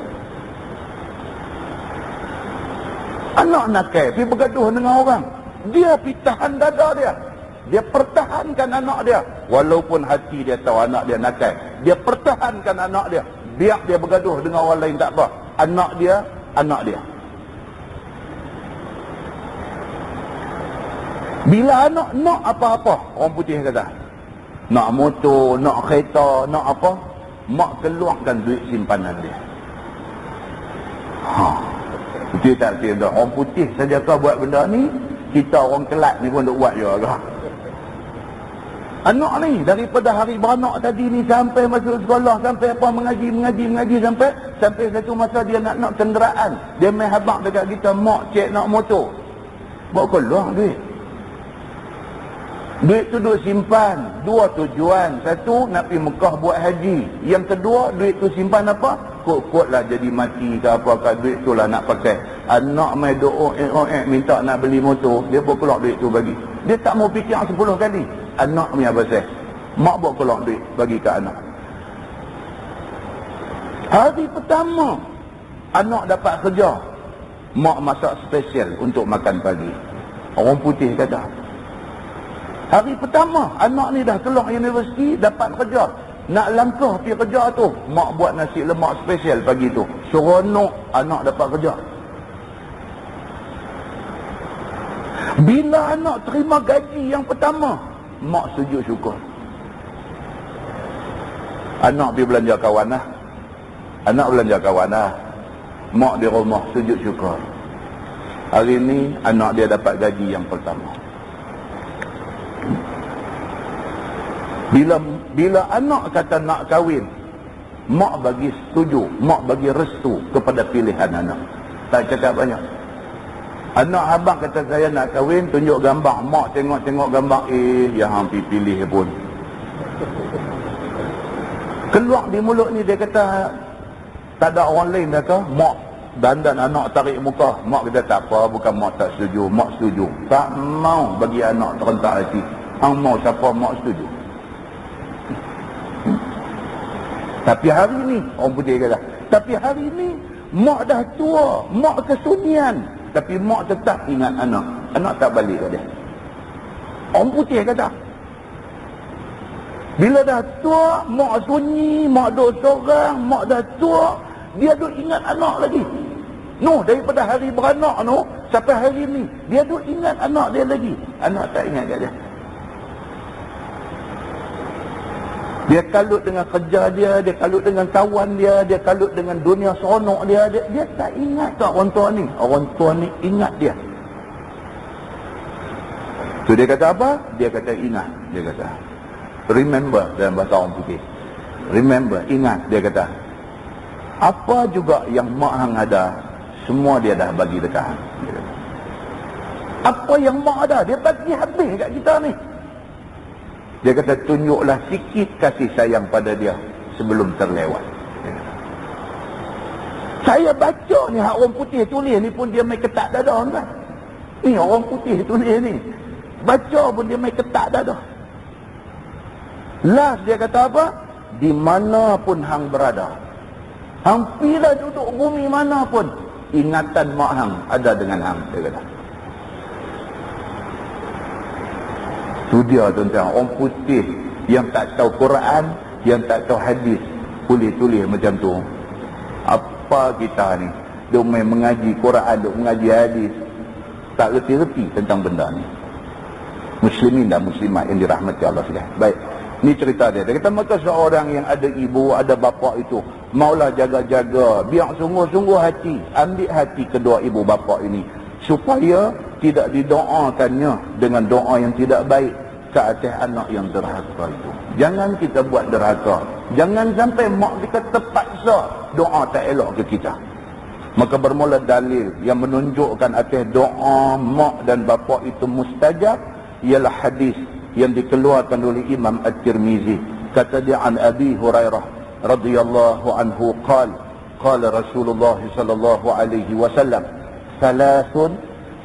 anak nakal pergi bergaduh dengan orang, dia pergi tahan dada dia, dia pertahankan anak dia. Walaupun hati dia tahu anak dia nakal, dia pertahankan anak dia. Biar dia bergaduh dengan orang lain tak apa, anak dia. Bila anak nak apa-apa, orang putih kata, nak motor, nak kereta, nak apa, mak keluarkan duit simpanan dia. Betul tak betul? Orang putih saja kau buat benda ni, kita orang Kelat ni pun duk buat juga. Anak ni daripada hari beranak tadi ni sampai masuk sekolah, sampai apa mengaji sampai satu masa dia nak kenderaan, dia main habaq dekat kita, mak cek nak motor, bawa keluar duit. Duit tu duk simpan, dua tujuan. Satu, nak pergi Mekah buat haji. Yang kedua, duit tu simpan apa? Kot-kot lah jadi mati ke apa ke, duit tu lah nak pakai Anak main doa minta nak beli motor, dia buat keluar duit tu bagi. Dia tak mau fikir 10 kali. Anak punya pasal. Mak buat keluar duit bagi ke anak. Hari pertama anak dapat kerja, mak masak spesial untuk makan pagi. Orang putih kata. Hari pertama anak ni dah keluar universiti, dapat kerja, nak langkah pergi kerja tu, mak buat nasi lemak spesial pagi tu. Seronok anak dapat kerja. Bila anak terima gaji yang pertama, mak sujud syukur. Anak pergi belanja kawan lah. Anak belanja kawan lah. Mak di rumah sujud syukur. Hari ni anak dia dapat gaji yang pertama. Bila anak kata nak kahwin, mak bagi setuju, mak bagi restu kepada pilihan anak. Tak cakap banyak. Anak abang kata saya nak kahwin, tunjuk gambar. Mak tengok-tengok gambar, yang hampir pilih pun. Keluar di mulut ni dia kata, tak ada orang lain dah ke? Mak dandan anak tarik muka. Mak kata tak apa, bukan mak tak setuju, mak setuju. Tak mau bagi anak terentak hati. Hang mau siapa mak setuju. Tapi hari ni, orang putih kata, tapi hari ni mak dah tua, mak kesunyian, tapi mak tetap ingat anak. Anak tak balik ke dia. Orang putih kata, bila dah tua, mak sunyi, mak duduk seorang, mak dah tua, dia duduk ingat anak lagi. No, daripada hari beranak no, sampai hari ni, dia duduk ingat anak dia lagi. Anak tak ingat kat dia. Dia kalut dengan kerja dia kalut dengan kawan dia kalut dengan dunia seronok dia tak ingat tak orang tua ni. Orang tua ni ingat dia. So dia kata apa? Dia kata ingat. Dia kata remember dalam bahasa orang putih. Remember, ingat. Dia kata apa juga yang mak hang ada, semua dia dah bagi dekat hang. Apa yang mak ada, dia bagi habis kat kita ni. Dia kata tunjuklah sikit kasih sayang pada dia sebelum terlewat. Saya baca ni hak orang putih tulis ni pun dia main ketak dada kan. Ni orang putih tulis ni. Baca pun dia main ketak dada. Last dia kata apa? Di mana pun hang berada, hang bila duduk bumi mana pun, ingatan mak hang ada dengan hang, dia kata. Itu dia tuan-tuan, orang putih yang tak tahu Quran, yang tak tahu hadis, tulis macam tu. Apa kita ni? Dia main mengaji Quran, dia mengaji hadis, tak reti-reti tentang benda ni. Muslimin dan muslimat yang dirahmati Allah sekalian. Baik, ni cerita dia. Dia kata maka seorang yang ada ibu, ada bapa itu, maulah jaga-jaga, biar sungguh-sungguh hati, ambil hati kedua ibu bapa ini, supaya tidak didoakannya dengan doa yang tidak baik ke atas anak yang derhaka itu. Jangan kita buat derhaka. Jangan sampai mak kita terpaksa doa tak elok ke kita. Maka bermula dalil yang menunjukkan atas doa mak dan bapa itu mustajab ialah hadis yang dikeluarkan oleh Imam At-Tirmizi. Kata dia an Abi Hurairah radhiyallahu anhu qala Rasulullah sallallahu alaihi wasallam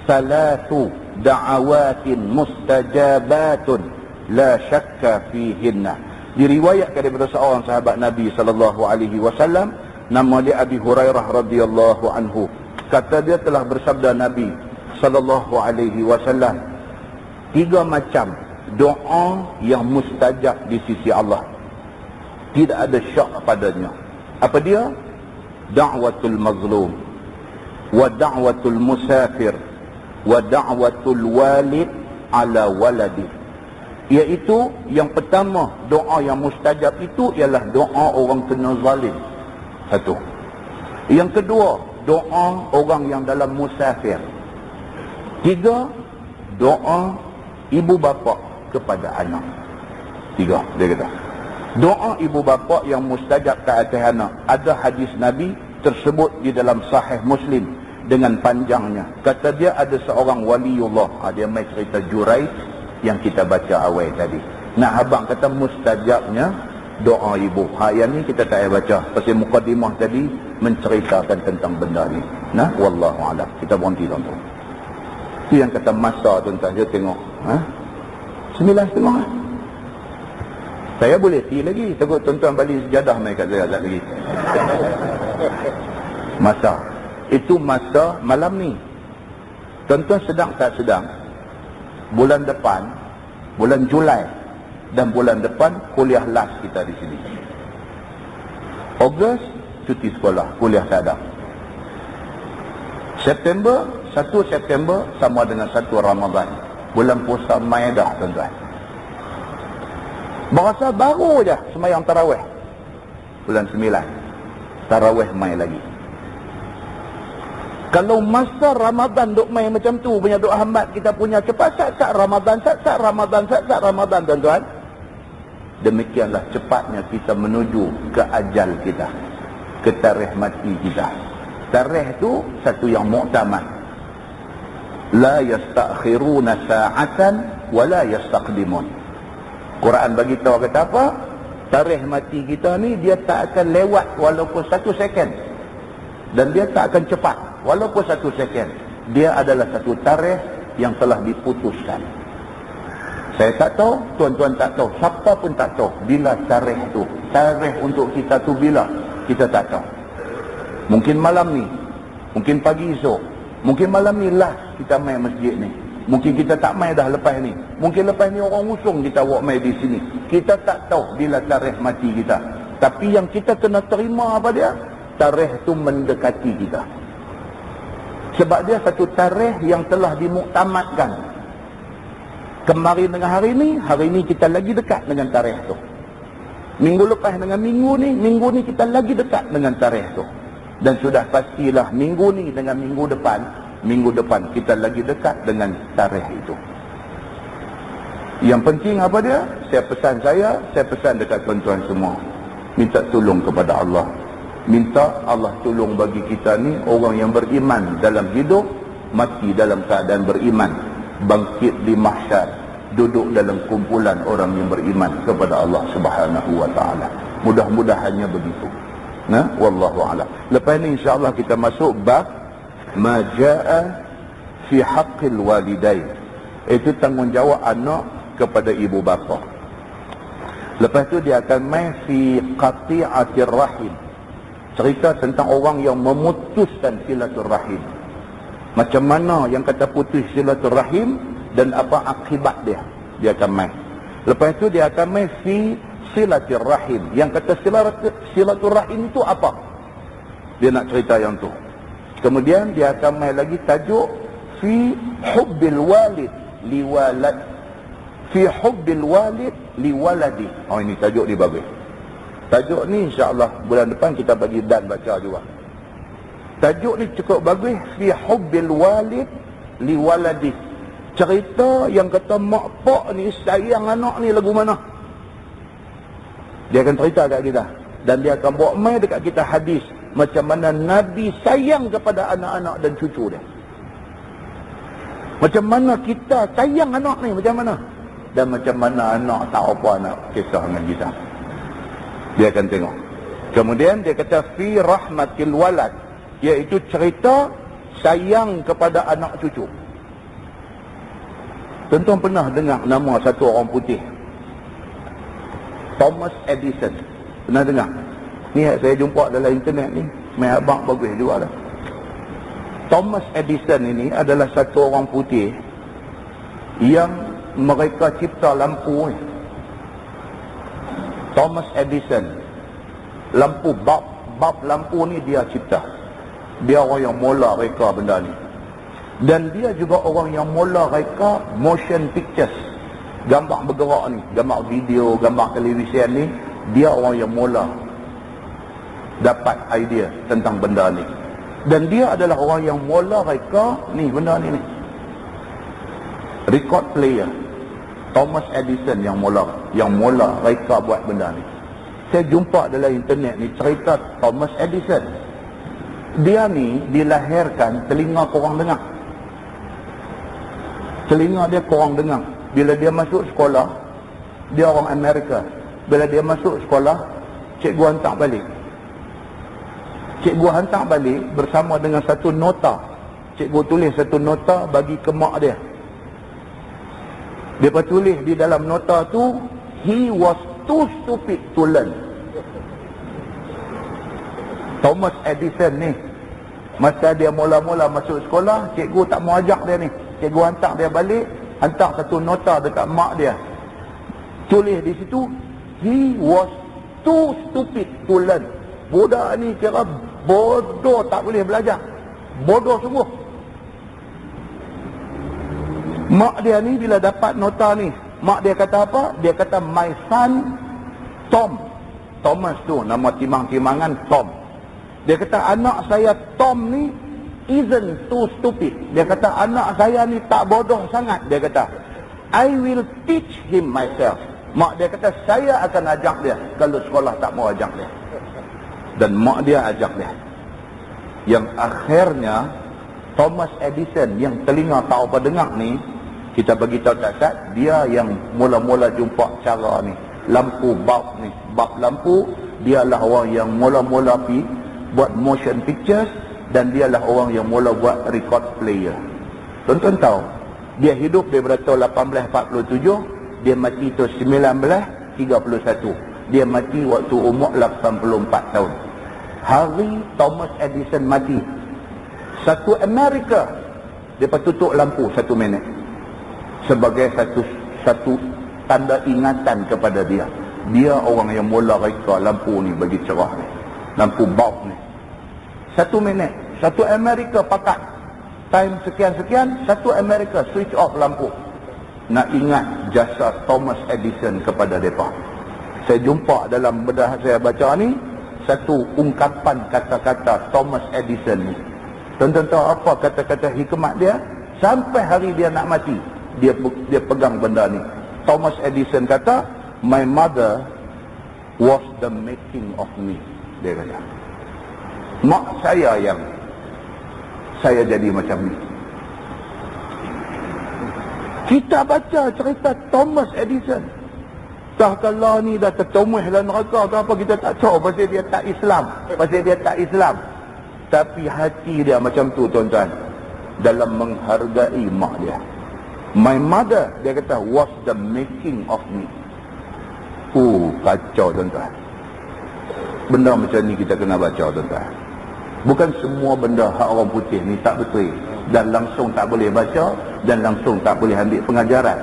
salatu da'awatin mustajabatun la syakka fihinna. Diriwayatkan daripada seorang sahabat Nabi sallallahu alaihi wasallam, nama dia Abi Hurairah radhiyallahu anhu. Kata dia telah bersabda Nabi sallallahu alaihi wasallam, 3 macam doa yang mustajab di sisi Allah, tidak ada syak padanya. Apa dia? Da'watul mazlum, wa da'watul musafir, wa da'watul walid ala waladi. Iaitu yang pertama, doa yang mustajab itu ialah doa orang kena zalim. Satu. Yang kedua, doa orang yang dalam musafir. 3, doa ibu bapa kepada anak. 3, dia kata. Doa ibu bapa yang mustajab ke atas anak. Ada hadis Nabi tersebut di dalam Sahih Muslim dengan panjangnya. Kata dia ada seorang waliullah. Dia main cerita Juraij yang kita baca awal tadi. Nah, abang kata mustajabnya doa ibu. Yang ni kita tak payah baca. Pasal mukadimah tadi menceritakan tentang benda ni. Nah, wallahu a'lam. Kita berhenti tuan-tuan. Itu yang kata masa tuan-tuan. Dia tengok. 9:30. Saya boleh ti lagi. Takut tuan-tuan balik sejadah main kat saya lagi. Masa. Itu masa malam ni. Tuan-tuan sedang tak sedang? Bulan depan, bulan Julai dan bulan depan kuliah last kita di sini. Ogos cuti sekolah, kuliah tak ada. September, 1 September sama dengan 1 Ramadan. Bulan puasa mai dah tuan-tuan. Berasa baru je sembahyang tarawih. Bulan 9. Tarawih mai lagi. Kalau masa Ramadan duk main macam tu, punya duk hambat kita punya cepat sat Ramadan, sat Ramadan, sat Ramadan tuan-tuan. Demikianlah cepatnya kita menuju ke ajal kita, ke tarikh mati kita. Tarikh tu satu yang muktamad. La yastakhiruna sa'atan wa la yastaqdimun. Quran bagi tahu kata apa? Tarikh mati kita ni dia tak akan lewat walaupun 1 second. Dan dia tak akan cepat walaupun 1 second. Dia adalah satu tarikh yang telah diputuskan. Saya tak tahu, tuan-tuan tak tahu, siapa pun tak tahu bila tarikh tu. Tarikh untuk kita tu bila, kita tak tahu. Mungkin malam ni, mungkin pagi esok, mungkin malam ni last kita main masjid ni. Mungkin kita tak main dah lepas ni. Mungkin lepas ni orang usung kita buat main di sini. Kita tak tahu bila tarikh mati kita. Tapi yang kita kena terima apa dia? Tarikh tu mendekati kita. Sebab dia satu tarikh yang telah dimuktamadkan. Kemarin dengan hari ni kita lagi dekat dengan tarikh tu. Minggu lepas dengan minggu ni kita lagi dekat dengan tarikh tu. Dan sudah pastilah minggu ni dengan minggu depan kita lagi dekat dengan tarikh itu. Yang penting apa dia? Saya pesan dekat tuan-tuan semua. Minta tolong kepada Allah. Minta Allah tolong bagi kita ni orang yang beriman dalam hidup, mati dalam keadaan beriman, bangkit di mahsyar, duduk dalam kumpulan orang yang beriman kepada Allah Subhanahu wa taala. Mudah-mudahannya begitu. Nah, wallahu a'lam. Lepas ni insya-Allah kita masuk bab ma jaa fi haqqil walidain. Itu tanggungjawab anak kepada ibu bapa. Lepas tu dia akan main fi qati'atir rahim. Cerita tentang orang yang memutuskan silaturahim. Macam mana yang kata putus silaturahim dan apa akibat dia. Dia akan main. Lepas itu dia akan main fi silaturahim. Yang kata silaturahim itu apa? Dia nak cerita yang tu. Kemudian dia akan main lagi tajuk fi hubbil walid liwalad. Fi hubbil walid liwaladi. Oh, ini tajuk dia bagus. Tajuk ni insya-Allah bulan depan kita bagi dan baca juga. Tajuk ni cukup bagus. Fi hubbil walid liwaladi. Cerita yang kata mak pak ni sayang anak ni lagu mana. Dia akan cerita kat kita. Dan dia akan bawa mai dekat kita hadis macam mana Nabi sayang kepada anak-anak dan cucu dia. Macam mana kita sayang anak ni, macam mana. Dan macam mana anak tak apa nak kisah dengan kita. Dia akan tengok. Kemudian dia kata fi rahmatil walad, iaitu cerita sayang kepada anak cucu. Tuan-tuan pernah dengar nama satu orang putih, Thomas Edison? Pernah dengar? Ni saya jumpa dalam internet ni, main abang bagus juga lah. Thomas Edison ini adalah satu orang putih yang mereka cipta lampu ni. Thomas Edison, lampu bab lampu ni dia cipta. Dia orang yang mula reka benda ni. Dan dia juga orang yang mula reka motion pictures, gambar bergerak ni, gambar video, gambar televisyen ni. Dia orang yang mula dapat idea tentang benda ni. Dan dia adalah orang yang mula reka ni benda ni. Record player. Thomas Edison yang mula reka buat benda ni. Saya jumpa dalam internet ni cerita Thomas Edison. Dia ni dilahirkan telinga korang dengar. Telinga dia korang dengar. Bila dia masuk sekolah, dia orang Amerika. Bila dia masuk sekolah, cikgu hantar balik. Cikgu hantar balik bersama dengan satu nota. Cikgu tulis satu nota bagi ke mak dia. Dia tulis di dalam nota tu, he was too stupid to learn. Thomas Edison ni, masa dia mula-mula masuk sekolah, cikgu tak mau ajak dia ni. Cikgu hantar dia balik, hantar satu nota dekat mak dia. Tulis di situ, he was too stupid to learn. Budak ni kira bodoh, tak boleh belajar. Bodoh sungguh. Mak dia ni bila dapat nota ni, mak dia kata apa? Dia kata, my son Tom. Thomas tu nama timang-timangan Tom. Dia kata anak saya Tom ni isn't too stupid. Dia kata anak saya ni tak bodoh sangat. Dia kata I will teach him myself. Mak dia kata saya akan ajak dia kalau sekolah tak mau ajak dia. Dan mak dia ajak dia. Yang akhirnya Thomas Edison yang telinga tak apa dengar ni, kita bagi tahu tak, dia yang mula-mula jumpa cara ni. Lampu bulb ni, bulb lampu, dialah orang yang mula-mula buat motion pictures, dan dialah orang yang mula buat record player. Tuan-tuan tahu, dia hidup daripada tahun 1847, dia mati tahun 1931. Dia mati waktu umur 84 tahun. Hari Thomas Edison mati, satu Amerika dia tutup lampu 1 minit sebagai satu tanda ingatan kepada dia. Dia orang yang mula reka lampu ni bagi cerah ni, lampu bulb ni. 1 minit, satu Amerika pakat. Time sekian-sekian, satu Amerika switch off lampu. Nak ingat jasa Thomas Edison kepada mereka. Saya jumpa dalam bedah saya baca ni, satu ungkapan kata-kata Thomas Edison ni. Tuan-tuan tahu apa kata-kata hikmat dia? Sampai hari dia nak mati, dia pegang benda ni. Thomas Edison kata, my mother was the making of me. Dia kata, mak saya yang saya jadi macam ni. Kita baca cerita Thomas Edison. Dah kalau ni dah tertomuh dalam neraka ke apa, kita tak tahu pasal dia tak Islam. Pasal dia tak Islam. Tapi hati dia macam tu tuan-tuan. Dalam menghargai mak dia. My mother, dia kata, was the making of me. Kacau tuan-tuan. Benda macam ni kita kena baca tuan-tuan. Bukan semua benda hak orang putih ni tak betul. Dan langsung tak boleh baca, dan langsung tak boleh ambil pengajaran.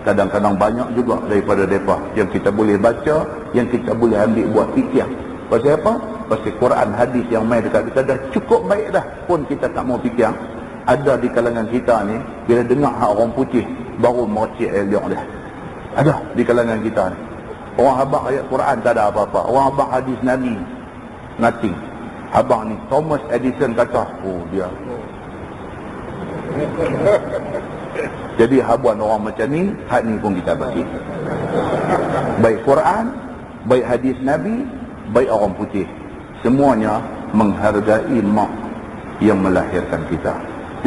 Kadang-kadang banyak juga daripada mereka yang kita boleh baca, yang kita boleh ambil buat fikir. Pasal apa? Pasal Quran, hadis yang main dekat kita dah cukup baik dah, pun kita tak mau fikir. Ada di kalangan kita ni, bila dengar hak orang putih, baru mercik elok dia. Ada di kalangan kita ni. Orang habaq ayat Quran tak ada apa-apa. Orang habaq hadis Nabi, nothing. Abang ni Thomas Edison kata, dia. Jadi habuan orang macam ni, hak ni pun kita bagi. Baik Quran, baik hadis Nabi, baik orang putih, semuanya menghargai mak yang melahirkan kita.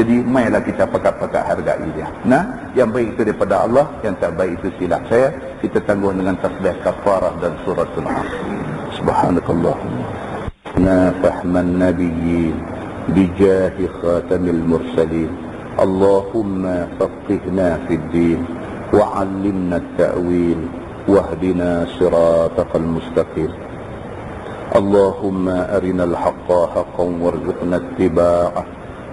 Jadi mainlah kita pakat-pakat hargai dia. Nah, yang baik itu daripada Allah, yang tak baik itu silap saya. Kita tangguh dengan tasbih kafarah dan suratul Asr. Subhanakallahumma فهم النبيين بجاه خاتم المرسلين اللهم فقهنا في الدين وعلمنا التأويل واهدنا صراطك المستقيم اللهم أرنا الحق حقا وارزقنا اتباعه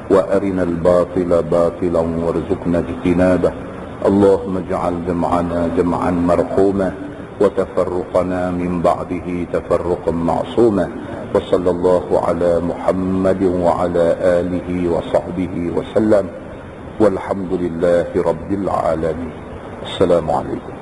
وأرنا الباطل باطلا وارزقنا اجتنابه اللهم اجعل جمعنا جمعا مرحوما وتفرقنا من بعده تفرقا معصوما وصلى الله على محمد وعلى آله وصحبه وسلم والحمد لله رب العالمين. السلام عليكم.